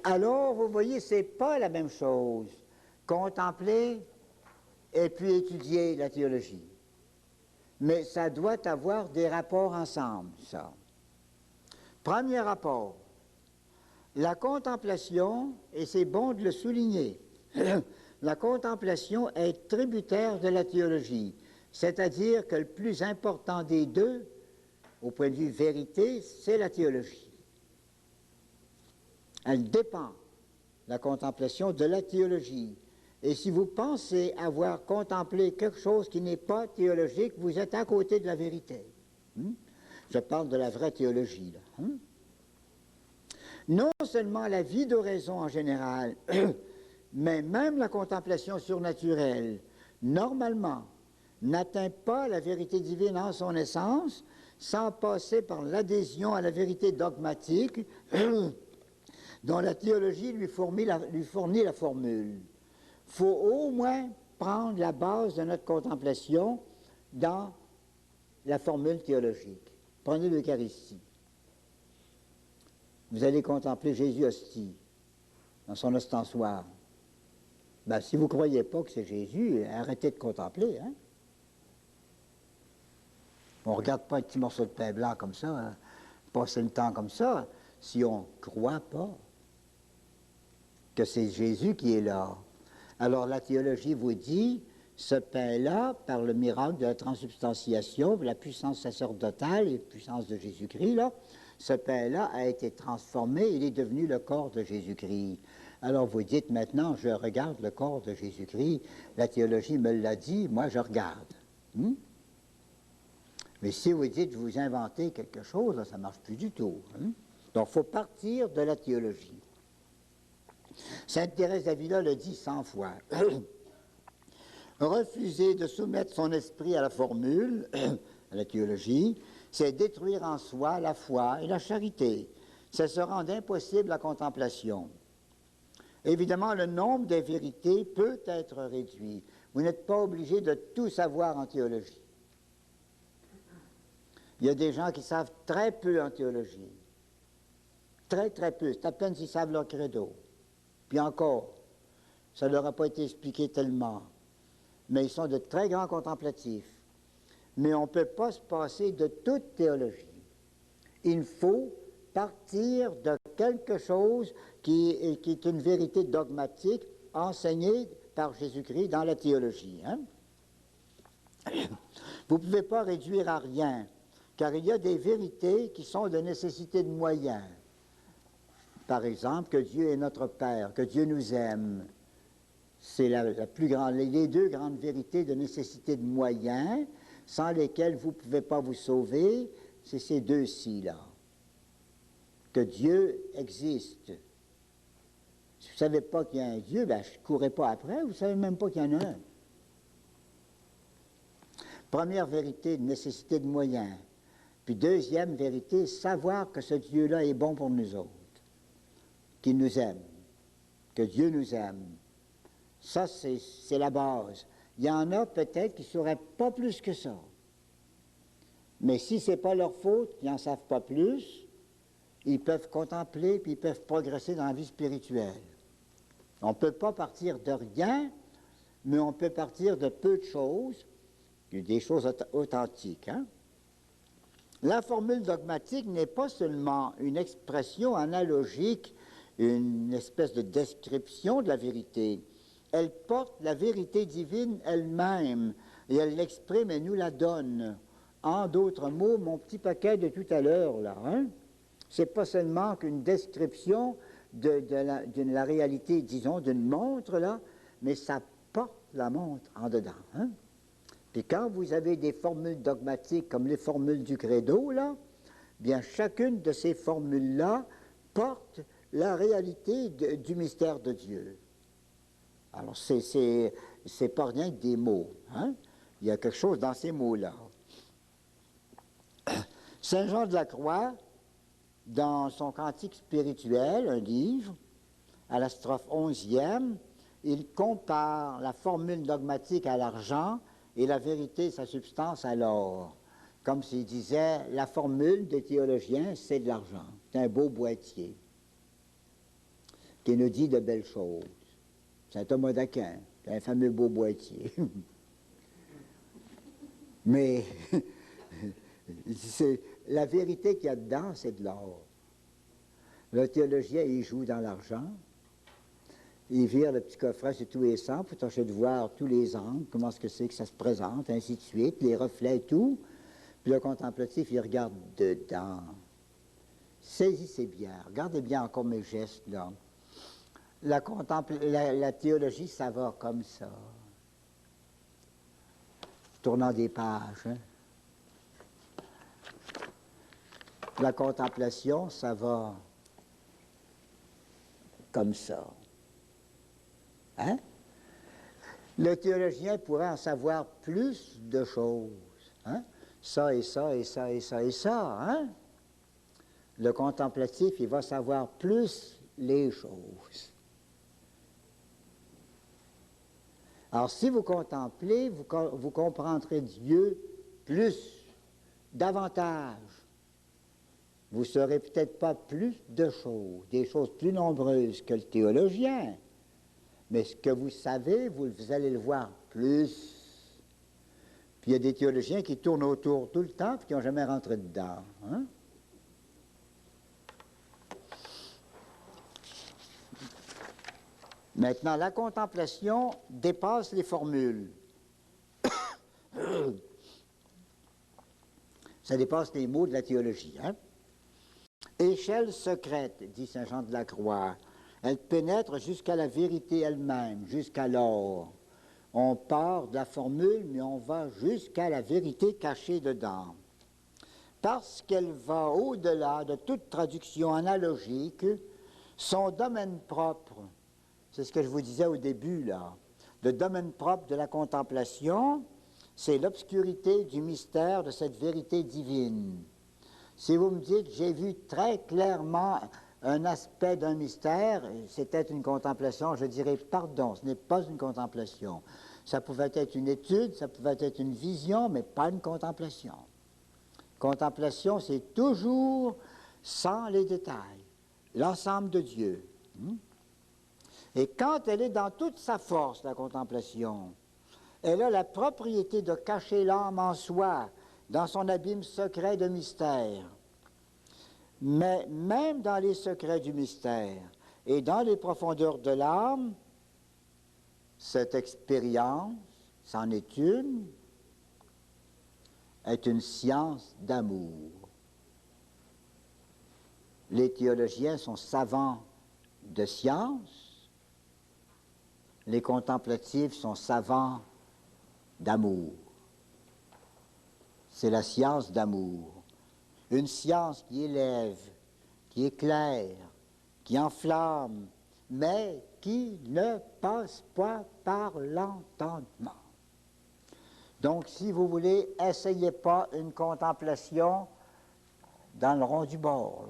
Alors, vous voyez, c'est pas la même chose. Contempler et puis étudier la théologie. Mais ça doit avoir des rapports ensemble, ça. Premier rapport. La contemplation, et c'est bon de le souligner, la contemplation est tributaire de la théologie, c'est-à-dire que le plus important des deux, au point de vue vérité, c'est la théologie. Elle dépend, la contemplation, de la théologie. Et si vous pensez avoir contemplé quelque chose qui n'est pas théologique, vous êtes à côté de la vérité. Je parle de la vraie théologie, là. Non seulement la vie d'oraison en général, mais même la contemplation surnaturelle, normalement, n'atteint pas la vérité divine en son essence, sans passer par l'adhésion à la vérité dogmatique dont la théologie lui fournit la formule. Il faut au moins prendre la base de notre contemplation dans la formule théologique. Prenez l'Eucharistie. Vous allez contempler Jésus hostie dans son ostensoir. Ben, si vous ne croyez pas que c'est Jésus, arrêtez de contempler. Hein? On ne regarde pas un petit morceau de pain blanc comme ça, hein, passer le temps comme ça, si on ne croit pas que c'est Jésus qui est là. Alors la théologie vous dit, ce pain-là, par le miracle de la transsubstantiation, la puissance sacerdotale et la puissance de Jésus-Christ, là, ce pain-là a été transformé, il est devenu le corps de Jésus-Christ. Alors vous dites maintenant, je regarde le corps de Jésus-Christ, la théologie me l'a dit, moi je regarde. Mais si vous dites vous inventez quelque chose, là, ça ne marche plus du tout. Hein? Donc, il faut partir de la théologie. Sainte Thérèse d'Avila le dit 100 fois. Refuser de soumettre son esprit à la formule, à la théologie, c'est détruire en soi la foi et la charité. Ça se rend impossible la contemplation. Évidemment, le nombre des vérités peut être réduit. Vous n'êtes pas obligé de tout savoir en théologie. Il y a des gens qui savent très peu en théologie. Très, très peu. C'est à peine s'ils savent leur credo. Puis encore, ça ne leur a pas été expliqué tellement. Mais ils sont de très grands contemplatifs. Mais on ne peut pas se passer de toute théologie. Il faut partir de quelque chose qui est une vérité dogmatique enseignée par Jésus-Christ dans la théologie. Hein? Vous ne pouvez pas réduire à rien, car il y a des vérités qui sont de nécessité de moyens. Par exemple, que Dieu est notre Père, que Dieu nous aime. C'est la plus grande, les deux grandes vérités de nécessité de moyens, sans lesquelles vous ne pouvez pas vous sauver, c'est ces deux-ci, là. Que Dieu existe. Si vous ne savez pas qu'il y a un Dieu, ben, je ne courrai pas après, vous ne savez même pas qu'il y en a un. Première vérité, nécessité de moyens. Puis deuxième vérité, savoir que ce Dieu-là est bon pour nous autres, qu'il nous aime, que Dieu nous aime. Ça, c'est la base. Il y en a peut-être qui ne sauraient pas plus que ça. Mais si ce n'est pas leur faute, qu'ils n'en savent pas plus, ils peuvent contempler puis ils peuvent progresser dans la vie spirituelle. On ne peut pas partir de rien, mais on peut partir de peu de choses, des choses authentiques. Hein? La formule dogmatique n'est pas seulement une expression analogique, une espèce de description de la vérité. Elle porte la vérité divine elle-même, et elle l'exprime et nous la donne. En d'autres mots, mon petit paquet de tout à l'heure, là, hein? C'est pas seulement qu'une description de la réalité, disons, d'une montre, là, mais ça porte la montre en dedans. Hein? Puis quand vous avez des formules dogmatiques comme les formules du credo, là, bien chacune de ces formules-là porte la réalité du mystère de Dieu. Alors, c'est pas rien que des mots. Hein? Il y a quelque chose dans ces mots-là. Saint Jean de la Croix, dans son Cantique spirituel, un livre, à la strophe 11e, il compare la formule dogmatique à l'argent et la vérité, sa substance, à l'or. Comme s'il disait, la formule des théologiens, c'est de l'argent. C'est un beau boîtier qui nous dit de belles choses. Saint Thomas d'Aquin, un fameux beau boîtier. Mais la vérité qu'il y a dedans, c'est de l'or. Le théologien, il joue dans l'argent. Il vire le petit coffret sur tous les sens pour tâcher de voir tous les angles, comment est-ce que c'est que ça se présente, ainsi de suite, les reflets, tout. Puis le contemplatif, il regarde dedans. Saisissez bien, regardez bien encore mes gestes, là. La théologie, ça va comme ça. Tournant des pages. Hein? La contemplation, ça va comme ça. Hein? Le théologien pourrait en savoir plus de choses. Hein? Ça et ça et ça et ça et ça. Hein? Le contemplatif, il va savoir plus les choses. Alors, si vous contemplez, vous comprendrez Dieu plus, davantage. Vous ne saurez peut-être pas plus de choses, des choses plus nombreuses que le théologien, mais ce que vous savez, vous allez le voir plus. Puis il y a des théologiens qui tournent autour tout le temps et qui n'ont jamais rentré dedans. Hein? Maintenant, la contemplation dépasse les formules. Ça dépasse les mots de la théologie. Hein? Échelle secrète, dit saint Jean de la Croix. Elle pénètre jusqu'à la vérité elle-même, jusqu'à l'or. On part de la formule, mais on va jusqu'à la vérité cachée dedans. parce qu'elle va au-delà de toute traduction analogique, son domaine propre, c'est ce que je vous disais au début, là, le domaine propre de la contemplation, c'est l'obscurité du mystère de cette vérité divine. Si vous me dites, j'ai vu très clairement un aspect d'un mystère, c'était une contemplation, je dirais, pardon, ce n'est pas une contemplation. Ça pouvait être une étude, ça pouvait être une vision, mais pas une contemplation. Contemplation, c'est toujours sans les détails, l'ensemble de Dieu. Et quand elle est dans toute sa force, la contemplation, elle a la propriété de cacher l'âme en soi, dans son abîme secret de mystère. Mais même dans les secrets du mystère et dans les profondeurs de l'âme, cette expérience, c'en est une science d'amour. Les théologiens sont savants de science, les contemplatifs sont savants d'amour. C'est la science d'amour. Une science qui élève, qui éclaire, qui enflamme, mais qui ne passe pas par l'entendement. Donc, si vous voulez, essayez pas une contemplation dans le rond du bord.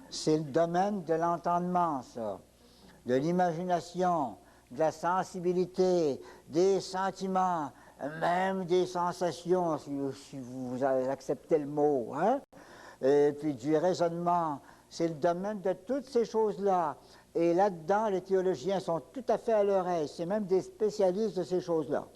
C'est le domaine de l'entendement, ça, de l'imagination, de la sensibilité, des sentiments, même des sensations, si vous acceptez le mot, hein? Et puis du raisonnement. C'est le domaine de toutes ces choses-là. Et là-dedans, les théologiens sont tout à fait à leur aise. C'est même des spécialistes de ces choses-là.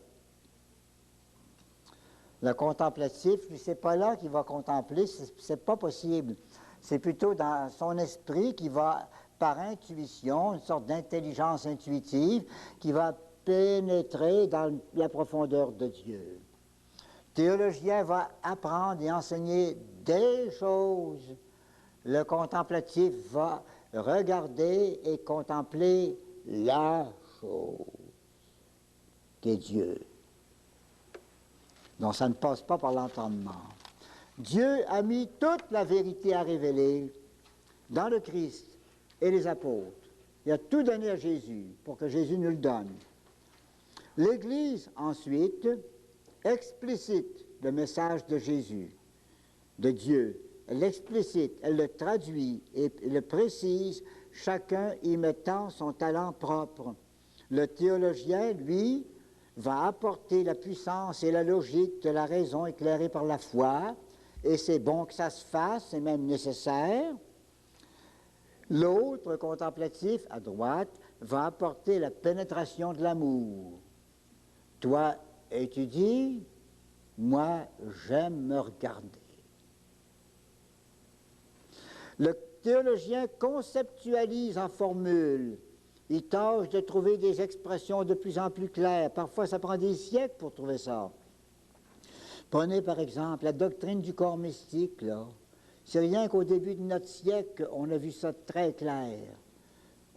Le contemplatif, lui, c'est pas là qu'il va contempler, c'est pas possible. C'est plutôt dans son esprit qui va, par intuition, une sorte d'intelligence intuitive, qui va pénétrer dans la profondeur de Dieu. Le théologien va apprendre et enseigner des choses. Le contemplatif va regarder et contempler la chose qu'est Dieu. Donc ça ne passe pas par l'entendement. Dieu a mis toute la vérité à révéler dans le Christ et les apôtres. Il a tout donné à Jésus pour que Jésus nous le donne. L'Église, ensuite, explicite le message de Jésus, de Dieu. Elle l'explicite, elle le traduit et le précise, chacun y mettant son talent propre. Le théologien, lui, va apporter la puissance et la logique de la raison éclairée par la foi, et c'est bon que ça se fasse, c'est même nécessaire. L'autre, contemplatif, à droite, va apporter la pénétration de l'amour. Toi, étudie, moi, j'aime me regarder. Le théologien conceptualise en formule. Il tâche de trouver des expressions de plus en plus claires. Parfois, ça prend des siècles pour trouver ça. Prenez par exemple la doctrine du corps mystique, là. C'est rien qu'au début de notre siècle, on a vu ça très clair.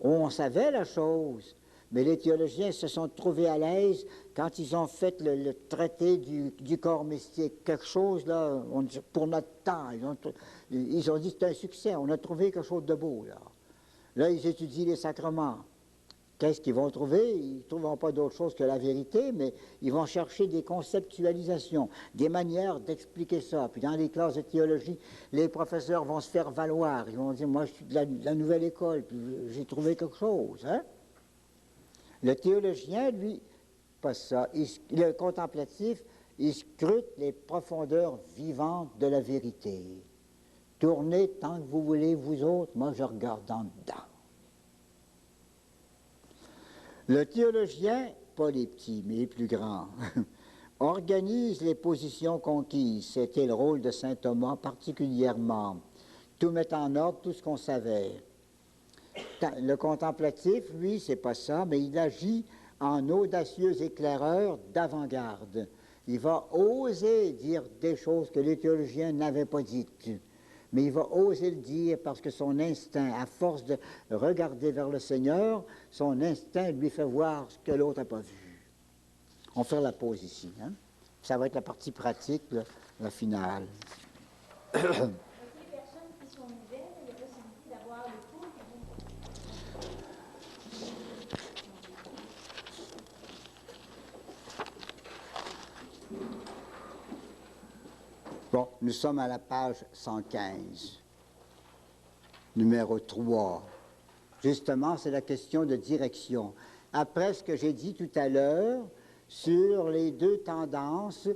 On savait la chose, mais les théologiens se sont trouvés à l'aise quand ils ont fait le traité du corps mystique. Quelque chose, là, pour notre temps, ils ont dit que c'est un succès, on a trouvé quelque chose de beau, là. Là, ils étudient les sacrements. Qu'est-ce qu'ils vont trouver? Ils ne trouveront pas d'autre chose que la vérité, mais ils vont chercher des conceptualisations, des manières d'expliquer ça. Puis dans les classes de théologie, les professeurs vont se faire valoir. Ils vont dire, moi je suis de la nouvelle école, puis j'ai trouvé quelque chose. Hein? Le théologien, lui, pas ça. Le contemplatif, il scrute les profondeurs vivantes de la vérité. Tournez tant que vous voulez, vous autres, moi je regarde en dedans. Le théologien, pas les petits, mais les plus grands, organise les positions conquises. C'était le rôle de saint Thomas particulièrement. Tout mettre en ordre, tout ce qu'on savait. Le contemplatif, lui, c'est pas ça, mais il agit en audacieux éclaireur d'avant-garde. Il va oser dire des choses que les théologiens n'avaient pas dites. Mais il va oser le dire parce que son instinct, à force de regarder vers le Seigneur, son instinct lui fait voir ce que l'autre n'a pas vu. On fait la pause ici. Hein? Ça va être la partie pratique, là, la finale. Les personnes qui sont nouvelles, il y a possibilité d'avoir le cours. Bon, nous sommes à la page 115, numéro 3. Justement, c'est la question de direction. Après ce que j'ai dit tout à l'heure sur les deux tendances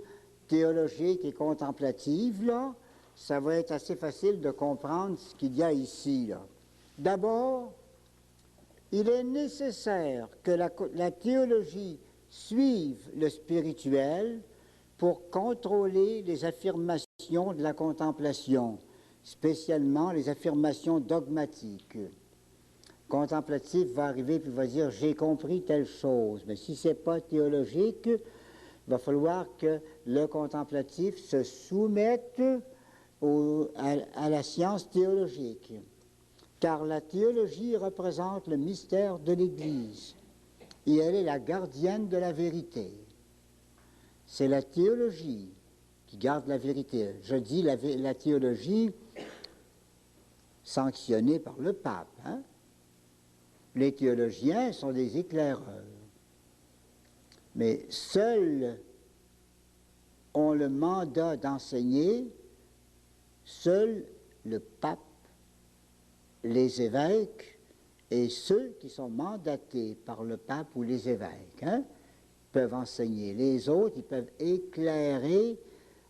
théologiques et contemplatives, là, ça va être assez facile de comprendre ce qu'il y a ici, là. D'abord, il est nécessaire que la théologie suive le spirituel pour contrôler les affirmations de la contemplation, spécialement les affirmations dogmatiques. Contemplatif va arriver puis va dire « j'ai compris telle chose ». Mais si ce n'est pas théologique, il va falloir que le contemplatif se soumette à la science théologique. Car la théologie représente le mystère de l'Église et elle est la gardienne de la vérité. C'est la théologie qui garde la vérité. Je dis la théologie sanctionnée par le pape. Hein? Les théologiens sont des éclaireurs. Mais seuls ont le mandat d'enseigner, seul le pape, les évêques et ceux qui sont mandatés par le pape ou les évêques peuvent enseigner. Les autres, ils peuvent éclairer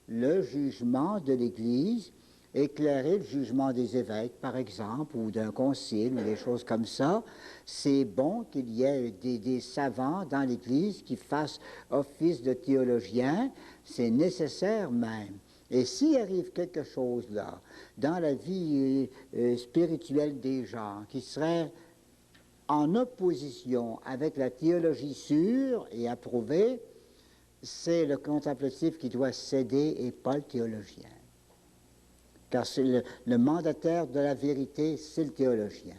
le jugement de l'Église, éclairer le jugement des évêques, par exemple, ou d'un concile, ou des choses comme ça. C'est bon qu'il y ait des savants dans l'Église qui fassent office de théologiens, c'est nécessaire même. Et s'il arrive quelque chose là, dans la vie spirituelle des gens, qui serait en opposition avec la théologie sûre et approuvée, c'est le contemplatif qui doit céder et pas le théologien. Car c'est le mandataire de la vérité, c'est le théologien.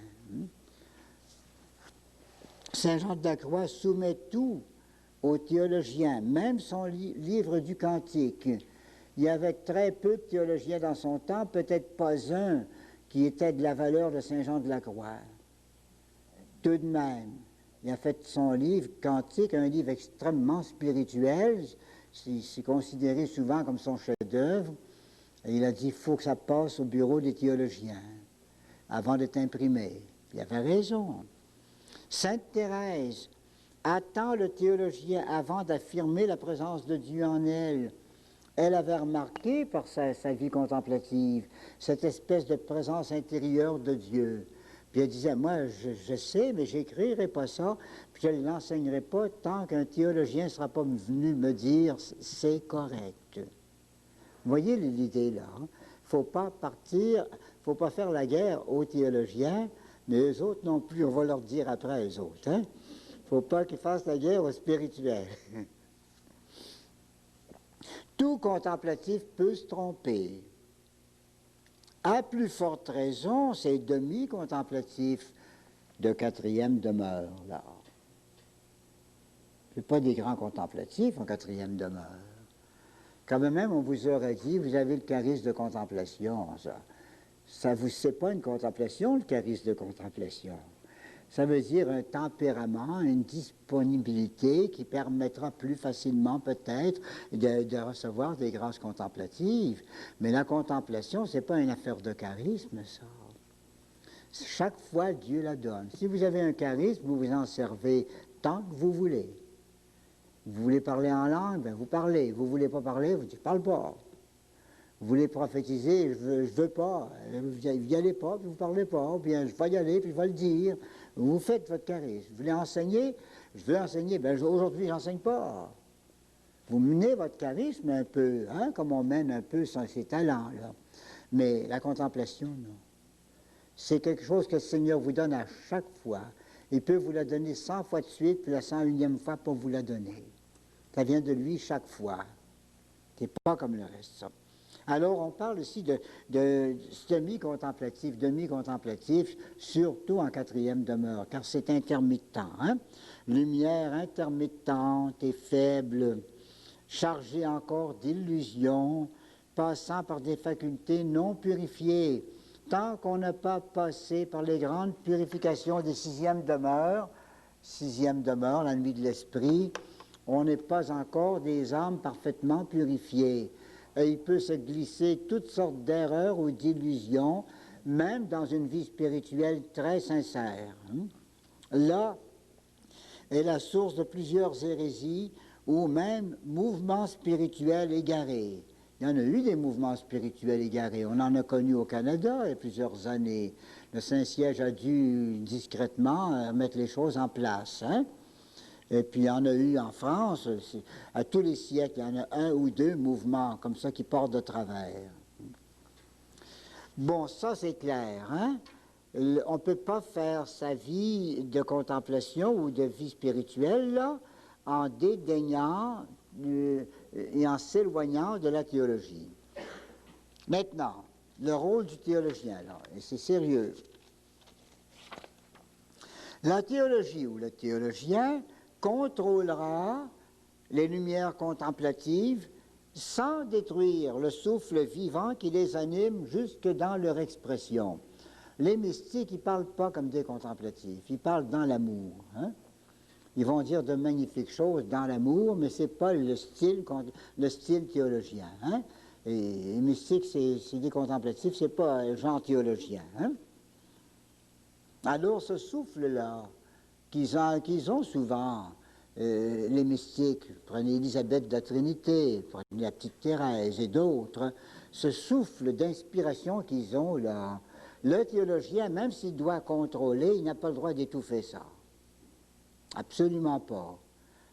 Saint Jean de la Croix soumet tout au théologien, même son livre du Cantique. Il y avait très peu de théologiens dans son temps, peut-être pas un qui était de la valeur de Saint Jean de la Croix. Tout de même, il a fait son livre Cantique, un livre extrêmement spirituel, c'est considéré souvent comme son chef-d'œuvre. Et il a dit, il faut que ça passe au bureau des théologiens avant d'être imprimé. Il avait raison. Sainte Thérèse attend le théologien avant d'affirmer la présence de Dieu en elle. Elle avait remarqué par sa vie contemplative cette espèce de présence intérieure de Dieu. Puis elle disait, moi je sais, mais j'écrirai pas ça, puis je ne l'enseignerai pas tant qu'un théologien ne sera pas venu me dire c'est correct. Vous voyez l'idée là. Il ne faut pas partir, il ne faut pas faire la guerre aux théologiens, mais eux autres non plus, on va leur dire après eux autres. Il ne faut pas qu'ils fassent la guerre aux spirituels. Tout contemplatif peut se tromper. À plus forte raison, ces demi-contemplatifs de quatrième demeure, là. Ce pas des grands contemplatifs en quatrième demeure. Quand même, on vous aurait dit, vous avez le charisme de contemplation, ça vous, c'est pas une contemplation, le charisme de contemplation. Ça veut dire un tempérament, une disponibilité qui permettra plus facilement peut-être de recevoir des grâces contemplatives. Mais la contemplation, c'est pas une affaire de charisme, ça. Chaque fois, Dieu la donne. Si vous avez un charisme, vous vous en servez tant que vous voulez. Vous voulez parler en langue, ben vous parlez. Vous voulez pas parler, vous dites, je parle pas. Vous voulez prophétiser, je veux pas. Vous n'y allez pas, puis vous parlez pas. Ou bien je vais y aller, puis je vais le dire. Vous faites votre charisme. Vous voulez enseigner, je veux enseigner. Ben aujourd'hui, je n'enseigne pas. Vous menez votre charisme un peu, comme on mène un peu ses talents, là. Mais la contemplation, non. C'est quelque chose que le Seigneur vous donne à chaque fois. Il peut vous la donner 100 fois de suite, puis la 101e fois pour vous la donner. Ça vient de lui chaque fois. C'est pas comme le reste, ça. Alors, on parle ici de demi-contemplatif, surtout en quatrième demeure, car c'est intermittent. Lumière intermittente et faible. chargés encore d'illusions, passant par des facultés non purifiées. Tant qu'on n'a pas passé par les grandes purifications des sixièmes demeures, la nuit de l'esprit, on n'est pas encore des âmes parfaitement purifiées. Et il peut se glisser toutes sortes d'erreurs ou d'illusions, même dans une vie spirituelle très sincère. Là est la source de plusieurs hérésies ou même mouvements spirituels égarés. Il y en a eu des mouvements spirituels égarés. On en a connu au Canada il y a plusieurs années. Le Saint-Siège a dû discrètement mettre les choses en place. Et puis il y en a eu en France, à tous les siècles, il y en a un ou deux mouvements comme ça qui partent de travers. Bon, ça c'est clair, on ne peut pas faire sa vie de contemplation ou de vie spirituelle là, en dédaignant et en s'éloignant de la théologie. Maintenant, le rôle du théologien, là, et c'est sérieux. La théologie ou le théologien contrôlera les lumières contemplatives sans détruire le souffle vivant qui les anime jusque dans leur expression. Les mystiques, ils ne parlent pas comme des contemplatifs, ils parlent dans l'amour. Ils vont dire de magnifiques choses dans l'amour, mais ce n'est pas le style théologien. Et les mystiques, c'est des contemplatifs, ce n'est pas un genre théologien. Alors ce souffle-là, qu'ils ont souvent, les mystiques, prenez Élisabeth de la Trinité, prenez la petite Thérèse et d'autres, ce souffle d'inspiration qu'ils ont là, le théologien, même s'il doit contrôler, il n'a pas le droit d'étouffer ça. Absolument pas.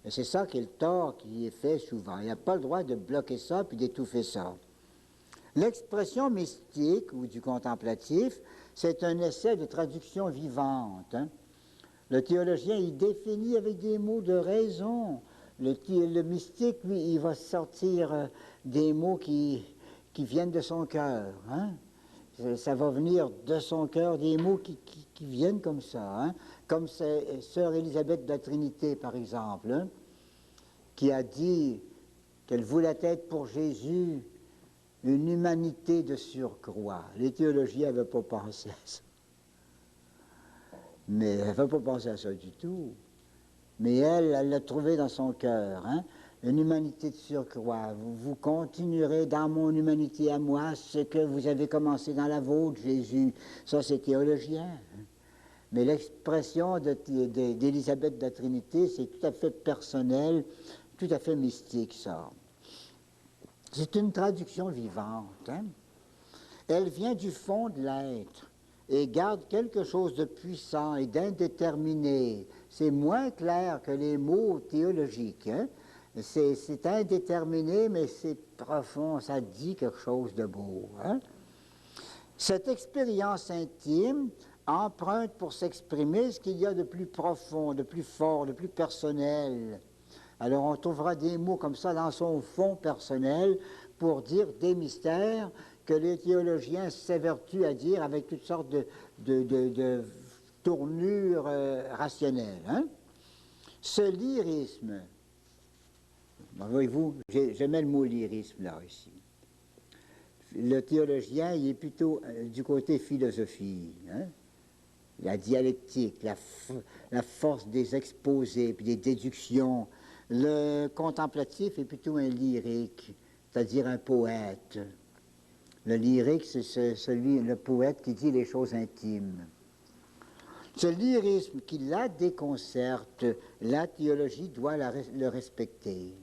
Et c'est ça qui est le tort qui est fait souvent. Il n'a pas le droit de bloquer ça puis d'étouffer ça. L'expression mystique ou du contemplatif, c'est un essai de traduction vivante. Le théologien, il définit avec des mots de raison. Le mystique, lui, il va sortir des mots qui viennent de son cœur. Ça va venir de son cœur, des mots qui viennent comme ça. Comme sœur Élisabeth de la Trinité, par exemple, qui a dit qu'elle voulait être pour Jésus une humanité de surcroît. Les théologiens n'avaient pas pensé à ça. Mais elle n'avait pas pensé à ça du tout. Mais elle l'a trouvé dans son cœur. Une humanité de surcroît. Vous continuerez dans mon humanité à moi ce que vous avez commencé dans la vôtre, Jésus. Ça, c'est théologien. Mais l'expression d'Élisabeth de la Trinité, c'est tout à fait personnel, tout à fait mystique, ça. C'est une traduction vivante. Elle vient du fond de l'être et garde quelque chose de puissant et d'indéterminé. C'est moins clair que les mots théologiques. C'est indéterminé, mais c'est profond, ça dit quelque chose de beau. Cette expérience intime emprunte pour s'exprimer ce qu'il y a de plus profond, de plus fort, de plus personnel. Alors on trouvera des mots comme ça dans son fond personnel pour dire des mystères que les théologiens s'évertuent à dire avec toutes sortes de tournures rationnelles. Ce lyrisme, voyez-vous, j'aimais le mot lyrisme là ici. Le théologien, il est plutôt du côté philosophie, la dialectique, la force des exposés, puis des déductions. Le contemplatif est plutôt un lyrique, c'est-à-dire un poète. Le lyrique, c'est le poète qui dit les choses intimes. Ce lyrisme qui la déconcerte, la théologie doit le respecter.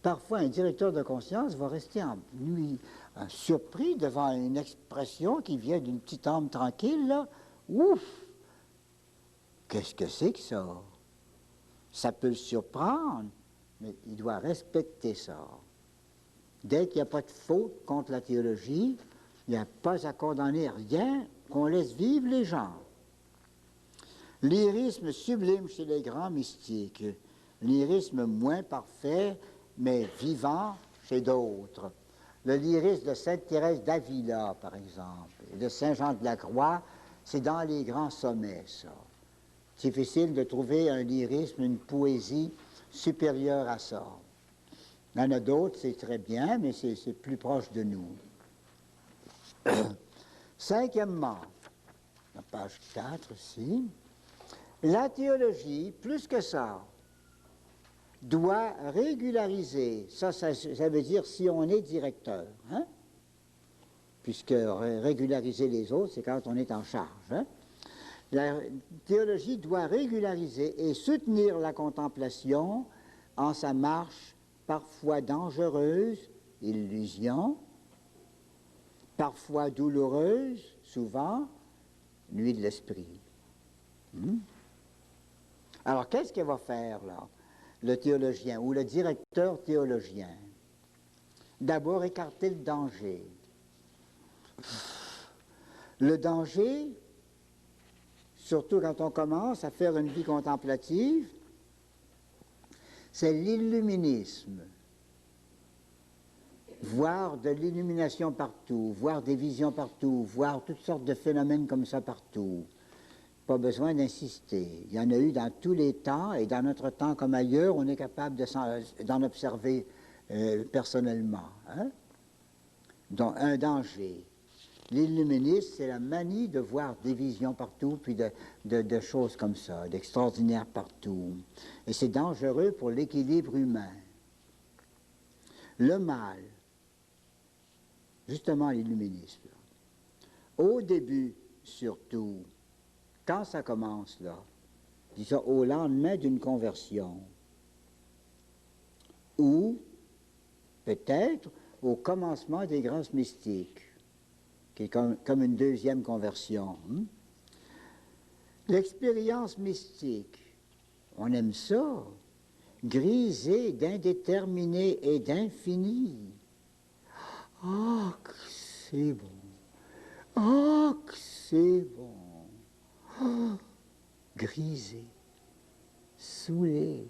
Parfois, un directeur de conscience va rester surpris devant une expression qui vient d'une petite âme tranquille, là. Ouf! Qu'est-ce que c'est que ça? Ça peut le surprendre, mais il doit respecter ça. Dès qu'il n'y a pas de faute contre la théologie, il n'y a pas à condamner rien, qu'on laisse vivre les gens. Lyrisme sublime chez les grands mystiques, lyrisme moins parfait, mais vivant chez d'autres. Le lyrisme de Sainte Thérèse d'Avila, par exemple, et de Saint Jean de la Croix, c'est dans les grands sommets, ça. C'est difficile de trouver un lyrisme, une poésie supérieure à ça. Il y en a d'autres, c'est très bien, mais c'est plus proche de nous. Cinquièmement, la page 4 ici, la théologie, plus que ça, doit régulariser, ça veut dire si on est directeur, hein? Puisque régulariser les autres, c'est quand on est en charge. Hein? La théologie doit régulariser et soutenir la contemplation en sa marche parfois dangereuse, illusion, parfois douloureuse, souvent, nuit de l'esprit. Alors, qu'est-ce qu'il va faire, là, le théologien ou le directeur théologien? D'abord, écarter le danger. Le danger, surtout quand on commence à faire une vie contemplative, c'est l'illuminisme. Voir de l'illumination partout, voir des visions partout, voir toutes sortes de phénomènes comme ça partout. Pas besoin d'insister. Il y en a eu dans tous les temps, et dans notre temps comme ailleurs, on est capable d'en observer personnellement. Hein? Donc, un danger. L'illuminisme, c'est la manie de voir des visions partout, puis de choses comme ça, d'extraordinaires partout. Et c'est dangereux pour l'équilibre humain. Le mal, justement l'illuminisme, au début surtout, quand ça commence là, disons au lendemain d'une conversion, ou peut-être au commencement des grâces mystiques, qui est comme une deuxième conversion. L'expérience mystique, on aime ça, grisée d'indéterminé et d'infini. Ah, que c'est bon! Ah, que c'est bon! Ah, grisé, saoulé.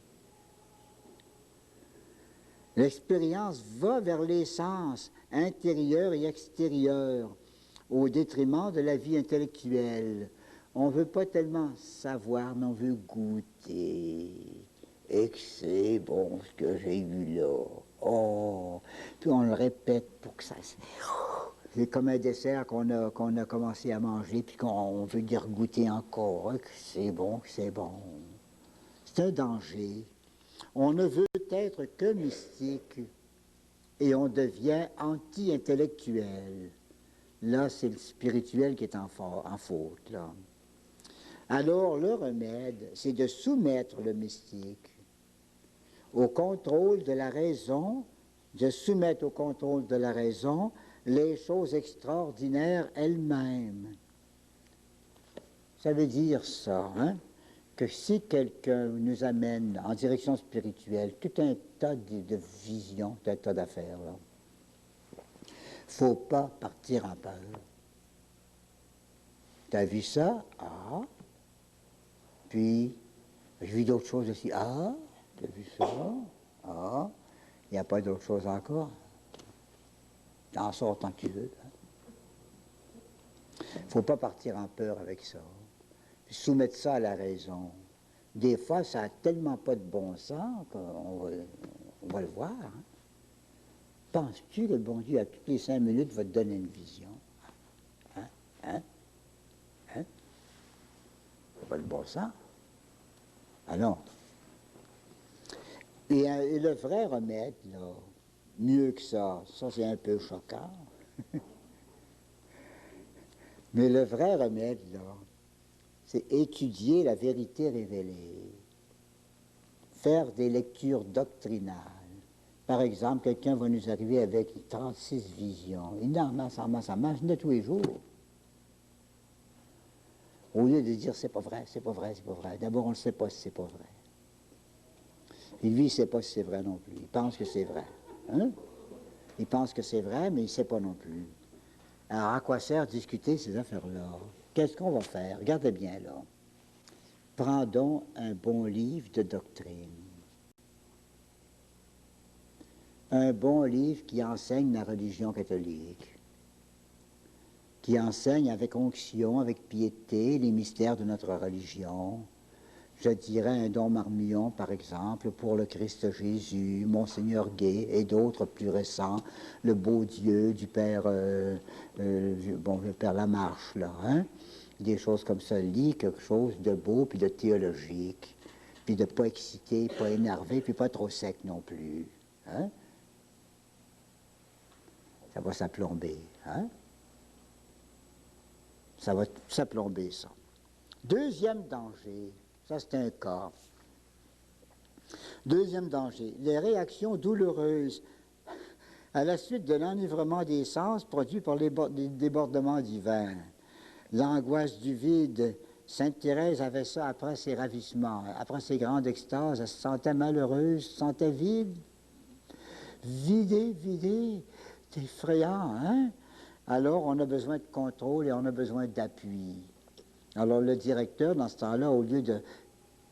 L'expérience va vers les sens intérieurs et extérieurs, au détriment de la vie intellectuelle. On ne veut pas tellement savoir, mais on veut goûter. Et que c'est bon ce que j'ai vu là. Oh! Puis on le répète pour que ça... C'est comme un dessert qu'on a commencé à manger, puis qu'on veut dire goûter encore. Que c'est bon, que c'est bon. C'est un danger. On ne veut être que mystique, et on devient anti-intellectuel. Là, c'est le spirituel qui est en faute, là. Alors, le remède, c'est de soumettre le mystique au contrôle de la raison, de soumettre au contrôle de la raison les choses extraordinaires elles-mêmes. Ça veut dire ça, hein? Que si quelqu'un nous amène en direction spirituelle tout un tas de visions, tout un tas d'affaires, là, faut pas partir en peur. T'as vu ça? Ah. Puis, j'ai vu d'autres choses aussi. Ah, t'as vu ça? Ah. Il n'y a pas d'autres choses encore. T'en sors tant que tu veux. Faut pas partir en peur avec ça. Puis soumettre ça à la raison. Des fois, ça n'a tellement pas de bon sens qu'on va le voir. Hein? Penses-tu que le bon Dieu, à toutes les 5 minutes, va te donner une vision? Hein? Hein? Hein? C'est pas de bon sens. Ah non. Et le vrai remède, là, mieux que ça c'est un peu choquant. Mais le vrai remède, là, c'est étudier la vérité révélée. Faire des lectures doctrinales. Par exemple, quelqu'un va nous arriver avec 36 visions. Il en masse, de tous les jours. Au lieu de dire c'est pas vrai, c'est pas vrai, c'est pas vrai. D'abord, on ne sait pas si c'est pas vrai. Et lui, il ne sait pas si c'est vrai non plus. Il pense que c'est vrai. Hein? Il pense que c'est vrai, mais il ne sait pas non plus. Alors, à quoi sert discuter ces affaires-là? Qu'est-ce qu'on va faire? Regardez bien, là. Prendons un bon livre de doctrine. Un bon livre qui enseigne la religion catholique, qui enseigne avec onction, avec piété, les mystères de notre religion, Je dirais un Don Marmion, par exemple, pour le Christ Jésus, Monseigneur Gay et d'autres plus récents, le Beau Dieu du Père, le Père Lamarche, là, hein? Des choses comme ça. Lis quelque chose de beau puis de théologique, puis de pas excité, pas énervé, puis pas trop sec non plus. Hein? Ça va s'aplomber. Hein? Ça va s'aplomber, ça. Deuxième danger, ça c'est un cas. Deuxième danger, les réactions douloureuses à la suite de l'enivrement des sens produit par les débordements divins. L'angoisse du vide, Sainte Thérèse avait ça après ses ravissements, après ses grandes extases, elle se sentait malheureuse, se sentait vide. Vidée, c'est effrayant, hein? Alors on a besoin de contrôle et on a besoin d'appui. Alors le directeur, dans ce temps-là, au lieu de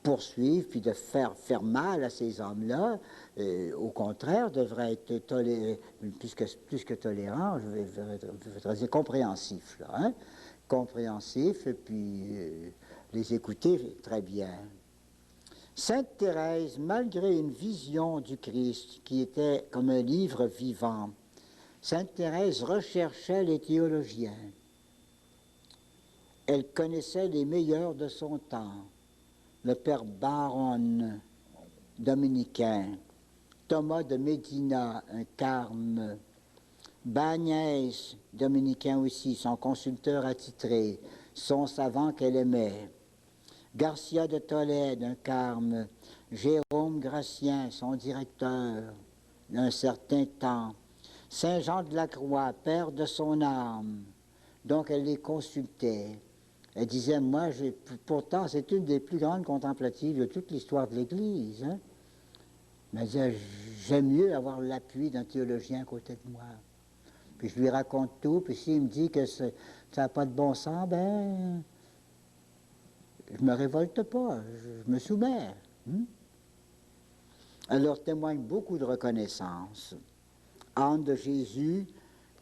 poursuivre puis de faire mal à ces hommes-là, au contraire, devrait être plus que tolérant, je vais dire compréhensif, là, hein? Compréhensif, et puis les écouter très bien. Sainte Thérèse, malgré une vision du Christ qui était comme un livre vivant, Sainte Thérèse recherchait les théologiens. Elle connaissait les meilleurs de son temps, le père Baron, dominicain, Thomas de Médina, un carme, Bagnès, dominicain aussi, son consulteur attitré, son savant qu'elle aimait, Garcia de Tolède, un carme, Jérôme Gratien, son directeur, d'un certain temps, Saint Jean de la Croix, père de son âme. Donc elle les consultait. Elle disait, moi, pourtant, c'est une des plus grandes contemplatives de toute l'histoire de l'Église. Hein? Mais elle disait, j'aime mieux avoir l'appui d'un théologien à côté de moi. Puis je lui raconte tout, puis s'il me dit que ça n'a pas de bon sens, ben, je ne me révolte pas, je me soumets. Elle leur témoigne beaucoup de reconnaissance. Anne de Jésus,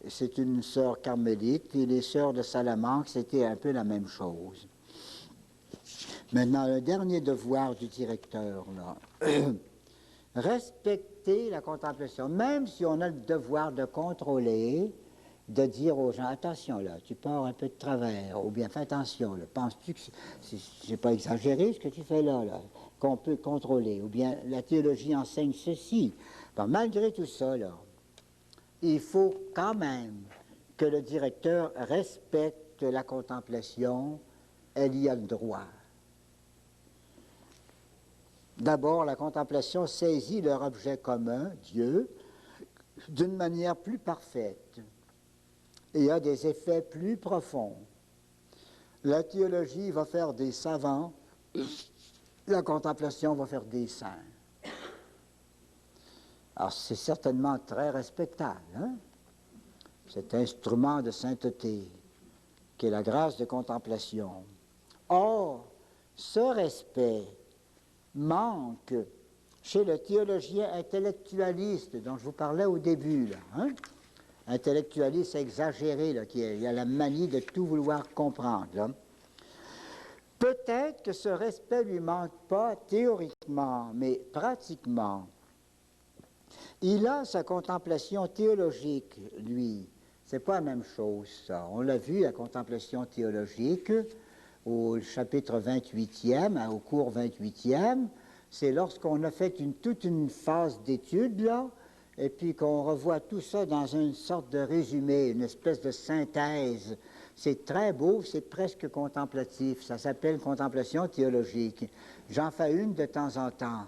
c'est une sœur carmélite, et les sœurs de Salamanque, c'était un peu la même chose. Maintenant, le dernier devoir du directeur, là, respecter la contemplation, même si on a le devoir de contrôler, de dire aux gens, attention là, tu pars un peu de travers, ou bien fais attention, là, penses-tu que j'ai pas exagéré ce que tu fais là, qu'on peut contrôler, ou bien la théologie enseigne ceci. Bon, malgré tout ça, là, il faut quand même que le directeur respecte la contemplation, elle y a le droit. D'abord, la contemplation saisit leur objet commun, Dieu, d'une manière plus parfaite et a des effets plus profonds. La théologie va faire des savants, la contemplation va faire des saints. Alors, c'est certainement très respectable, hein? Cet instrument de sainteté, qui est la grâce de contemplation. Or, ce respect manque chez le théologien intellectualiste dont je vous parlais au début, là, hein? Intellectualiste exagéré, là, qui a la manie de tout vouloir comprendre, là. Peut-être que ce respect lui manque pas théoriquement, mais pratiquement. Il a sa contemplation théologique, lui. C'est pas la même chose, ça. On l'a vu, la contemplation théologique, au chapitre 28e, au cours 28e, c'est lorsqu'on a fait toute une phase d'étude, là, et puis qu'on revoit tout ça dans une sorte de résumé, une espèce de synthèse. C'est très beau, c'est presque contemplatif. Ça s'appelle contemplation théologique. J'en fais une de temps en temps.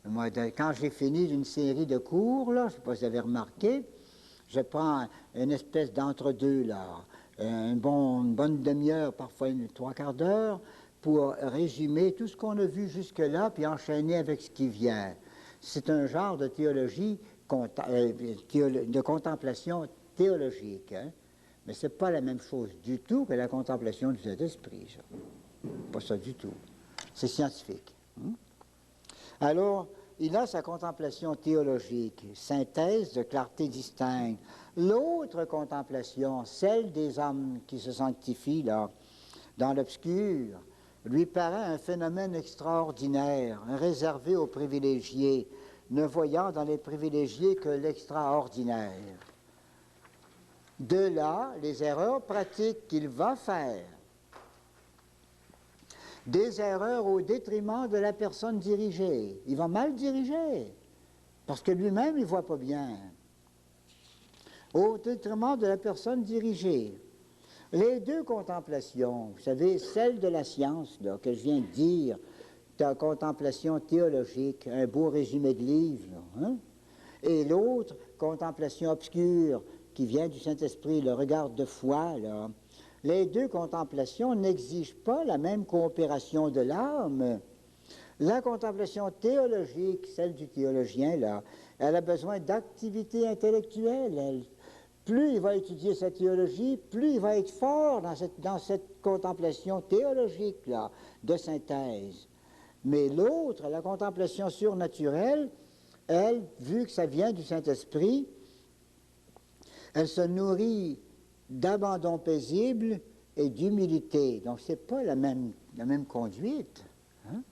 Moi, quand j'ai fini d'une série de cours, là, je ne sais pas si vous avez remarqué, je prends une espèce d'entre-deux, là, une bonne demi-heure, parfois trois quarts d'heure, pour résumer tout ce qu'on a vu jusque-là, puis enchaîner avec ce qui vient. C'est un genre de théologie, de contemplation théologique, hein? Mais ce n'est pas la même chose du tout que la contemplation du Saint-Esprit, ça. Pas ça du tout. C'est scientifique. Alors, il a sa contemplation théologique, synthèse de clarté distincte. L'autre contemplation, celle des hommes qui se sanctifient là, dans l'obscur, lui paraît un phénomène extraordinaire, réservé aux privilégiés, ne voyant dans les privilégiés que l'extraordinaire. De là, les erreurs pratiques qu'il va faire. Des erreurs au détriment de la personne dirigée. Il va mal diriger, parce que lui-même, il ne voit pas bien. Au détriment de la personne dirigée. Les deux contemplations, vous savez, celle de la science, là, que je viens de dire, ta contemplation théologique, un beau résumé de livre, là, hein? Et l'autre, contemplation obscure, qui vient du Saint-Esprit, le regard de foi, là. Les deux contemplations n'exigent pas la même coopération de l'âme. La contemplation théologique, celle du théologien, là, elle a besoin d'activité intellectuelle. Plus il va étudier sa théologie, plus il va être fort dans cette contemplation théologique là, de synthèse. Mais l'autre, la contemplation surnaturelle, elle, vu que ça vient du Saint-Esprit, elle se nourrit d'abandon paisible et d'humilité. Donc, ce n'est pas la même conduite. Hein?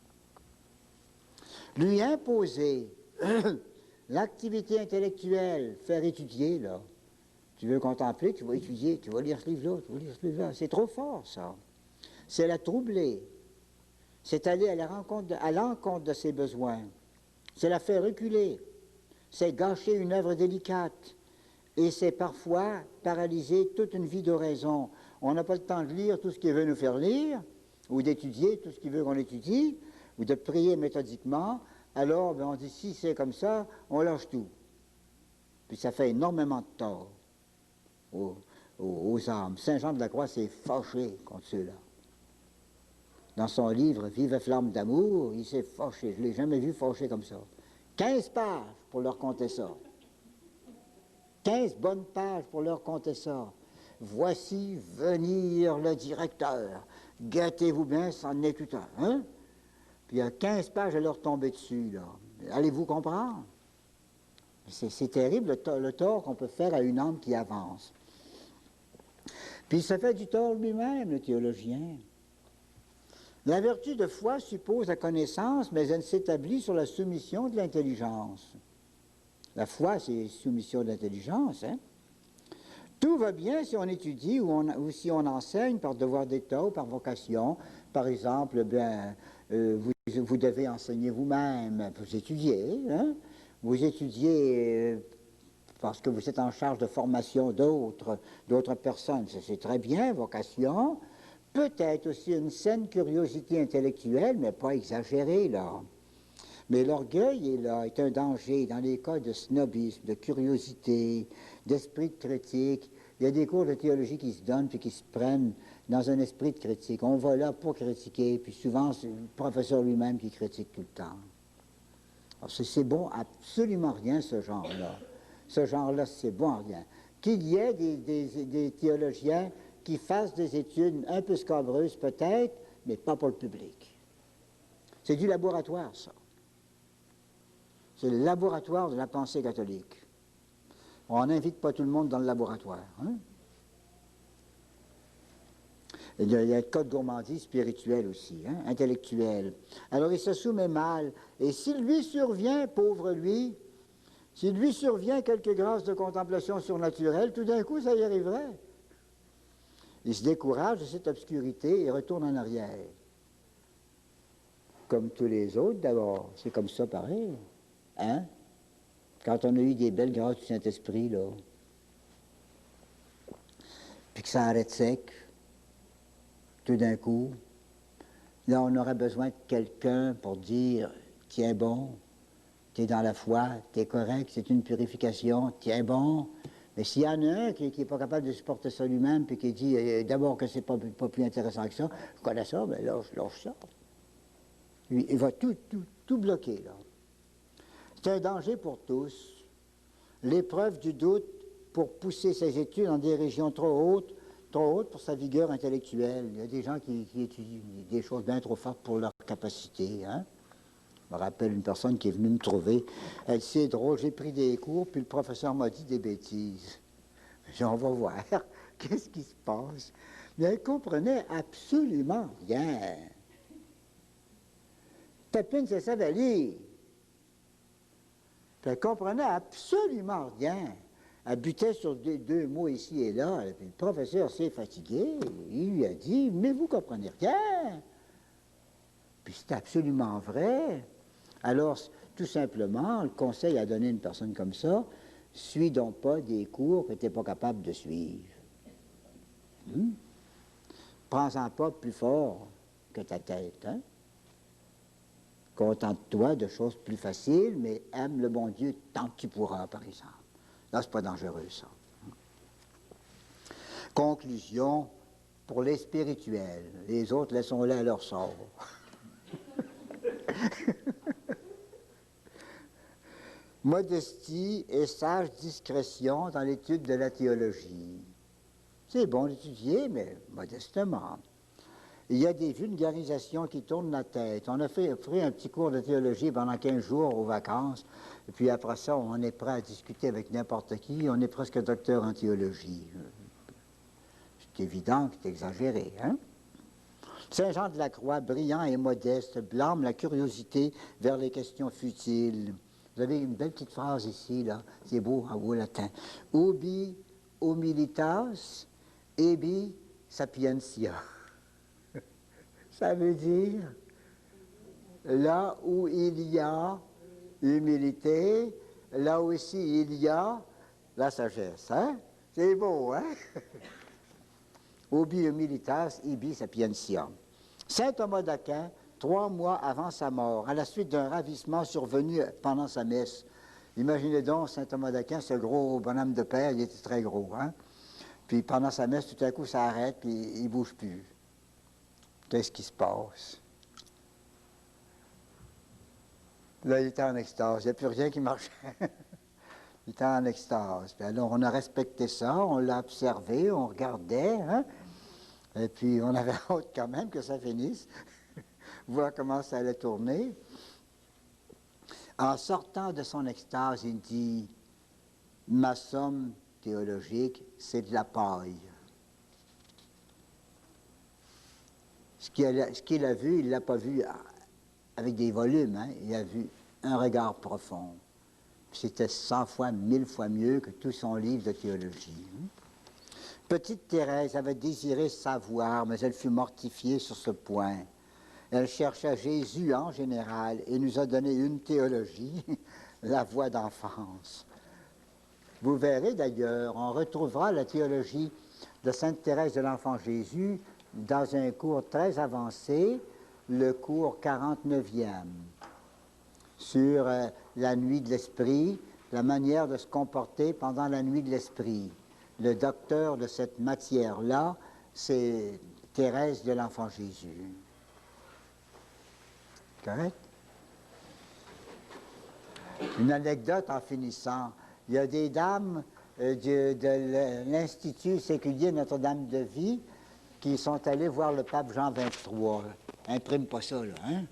Lui imposer l'activité intellectuelle, faire étudier, là. Tu veux contempler, tu vas étudier, tu vas lire ce livre-là, tu vas lire ce livre-là. C'est trop fort, ça. C'est la troubler. C'est aller à l'encontre de ses besoins. C'est la faire reculer. C'est gâcher une œuvre délicate. Et c'est parfois paralyser toute une vie d'oraison. On n'a pas le temps de lire tout ce qu'il veut nous faire lire, ou d'étudier tout ce qu'il veut qu'on étudie, ou de prier méthodiquement. Alors, on dit, si c'est comme ça, on lâche tout. Puis ça fait énormément de tort aux âmes. Saint Jean de la Croix s'est fâché contre ceux-là. Dans son livre « Vive flamme d'amour », il s'est fâché. Je ne l'ai jamais vu fâché comme ça. 15 pages pour leur compter ça. 15 bonnes pages pour leur compter ça. Voici venir le directeur. Gâtez-vous bien, c'en est tout un. Hein? Puis il y a 15 pages à leur tomber dessus, là. Allez-vous comprendre? C'est terrible le tort qu'on peut faire à une âme qui avance. Puis il se fait du tort lui-même, le théologien. La vertu de foi suppose la connaissance, mais elle s'établit sur la soumission de l'intelligence. La foi, c'est soumission de l'intelligence. Hein? Tout va bien si on étudie ou si on enseigne par devoir d'État ou par vocation. Par exemple, vous devez enseigner vous-même, vous étudiez. Hein? Vous étudiez parce que vous êtes en charge de formation d'autres personnes. C'est très bien, vocation. Peut-être aussi une saine curiosité intellectuelle, mais pas exagérée, là. Mais l'orgueil est un danger dans les cas de snobisme, de curiosité, d'esprit de critique. Il y a des cours de théologie qui se donnent puis qui se prennent dans un esprit de critique. On va là pour critiquer, puis souvent c'est le professeur lui-même qui critique tout le temps. Alors c'est bon absolument rien, ce genre-là. Ce genre-là, c'est bon à rien. Qu'il y ait des théologiens qui fassent des études un peu scabreuses peut-être, mais pas pour le public. C'est du laboratoire, ça. C'est le laboratoire de la pensée catholique. On n'invite pas tout le monde dans le laboratoire. Hein? Il y a un cas de gourmandise spirituelle aussi, hein, intellectuelle. Alors il se soumet mal. Et s'il lui survient, pauvre lui, s'il lui survient quelques grâces de contemplation surnaturelle, tout d'un coup, ça y arriverait. Il se décourage de cette obscurité et retourne en arrière. Comme tous les autres, d'abord. C'est comme ça, pareil. Hein? Quand on a eu des belles grâces du Saint-Esprit, là, puis que ça arrête sec, tout d'un coup, là, on aurait besoin de quelqu'un pour dire « Tiens bon, t'es dans la foi, t'es correct, c'est une purification, tiens bon ». Mais s'il y en a un qui n'est pas capable de supporter ça lui-même, puis qui dit d'abord que c'est pas plus intéressant que ça, je connais ça, mais là, je lâche ça. Lui, il va tout bloquer, là. C'est un danger pour tous. L'épreuve du doute pour pousser ses études dans des régions trop hautes pour sa vigueur intellectuelle. Il y a des gens qui étudient des choses bien trop fortes pour leur capacité. Hein? Je me rappelle une personne qui est venue me trouver. Elle dit, c'est drôle, j'ai pris des cours, puis le professeur m'a dit des bêtises. J'ai dit, on va voir, qu'est-ce qui se passe? Mais elle comprenait absolument rien. Pépine se savait lire. Puis elle comprenait absolument rien. Elle butait sur deux mots ici et là. Et puis le professeur s'est fatigué. Il lui a dit, mais vous comprenez rien. Puis c'était absolument vrai. Alors, tout simplement, le conseil à donner à une personne comme ça, suis donc pas des cours que tu n'es pas capable de suivre. Prends-en pas plus fort que ta tête. Hein? Contente-toi de choses plus faciles, mais aime le bon Dieu tant que tu pourras, par exemple. Là, c'est pas dangereux, ça. Conclusion, pour les spirituels, les autres, laissons-les à leur sort. Modestie et sage discrétion dans l'étude de la théologie. C'est bon d'étudier, mais modestement. Il y a des vulgarisations qui tournent la tête. On a fait un petit cours de théologie pendant 15 jours aux vacances, et puis après ça, on est prêt à discuter avec n'importe qui, on est presque docteur en théologie. C'est évident que c'est exagéré, hein? Saint Jean de la Croix, brillant et modeste, blâme la curiosité vers les questions futiles. Vous avez une belle petite phrase ici, là, c'est beau en haut latin. Ubi humilitas, ebi sapientia. Ça veut dire, là où il y a humilité, là aussi il y a la sagesse. Hein? C'est beau, hein? Ubi humilitas, ibi sapientia. Saint Thomas d'Aquin, 3 mois avant sa mort, à la suite d'un ravissement survenu pendant sa messe. Imaginez donc Saint Thomas d'Aquin, ce gros bonhomme de père, il était très gros. Hein? Puis pendant sa messe, tout à coup, ça arrête, puis il ne bouge plus. Qu'est-ce qui se passe? Là, il était en extase. Il n'y a plus rien qui marchait. Il était en extase. Puis alors, on a respecté ça, on l'a observé, on regardait. Hein? Et puis, on avait hâte quand même que ça finisse. Voir comment ça allait tourner. En sortant de son extase, il dit, ma somme théologique, c'est de la paille. Ce qu'il a vu, il ne l'a pas vu avec des volumes, hein? Il a vu un regard profond. C'était 100 fois, 1000 fois mieux que tout son livre de théologie. Petite Thérèse avait désiré savoir, mais elle fut mortifiée sur ce point. Elle chercha Jésus en général et nous a donné une théologie, la voie d'enfance. Vous verrez d'ailleurs, on retrouvera la théologie de Sainte Thérèse de l'Enfant Jésus dans un cours très avancé, le cours 49e, sur la nuit de l'esprit, la manière de se comporter pendant la nuit de l'esprit. Le docteur de cette matière-là, c'est Thérèse de l'Enfant Jésus. Correct? Une anecdote en finissant. Il y a des dames de l'Institut séculier Notre-Dame de Vie qui sont allées voir le pape Jean XXIII. Imprime pas ça, là, hein?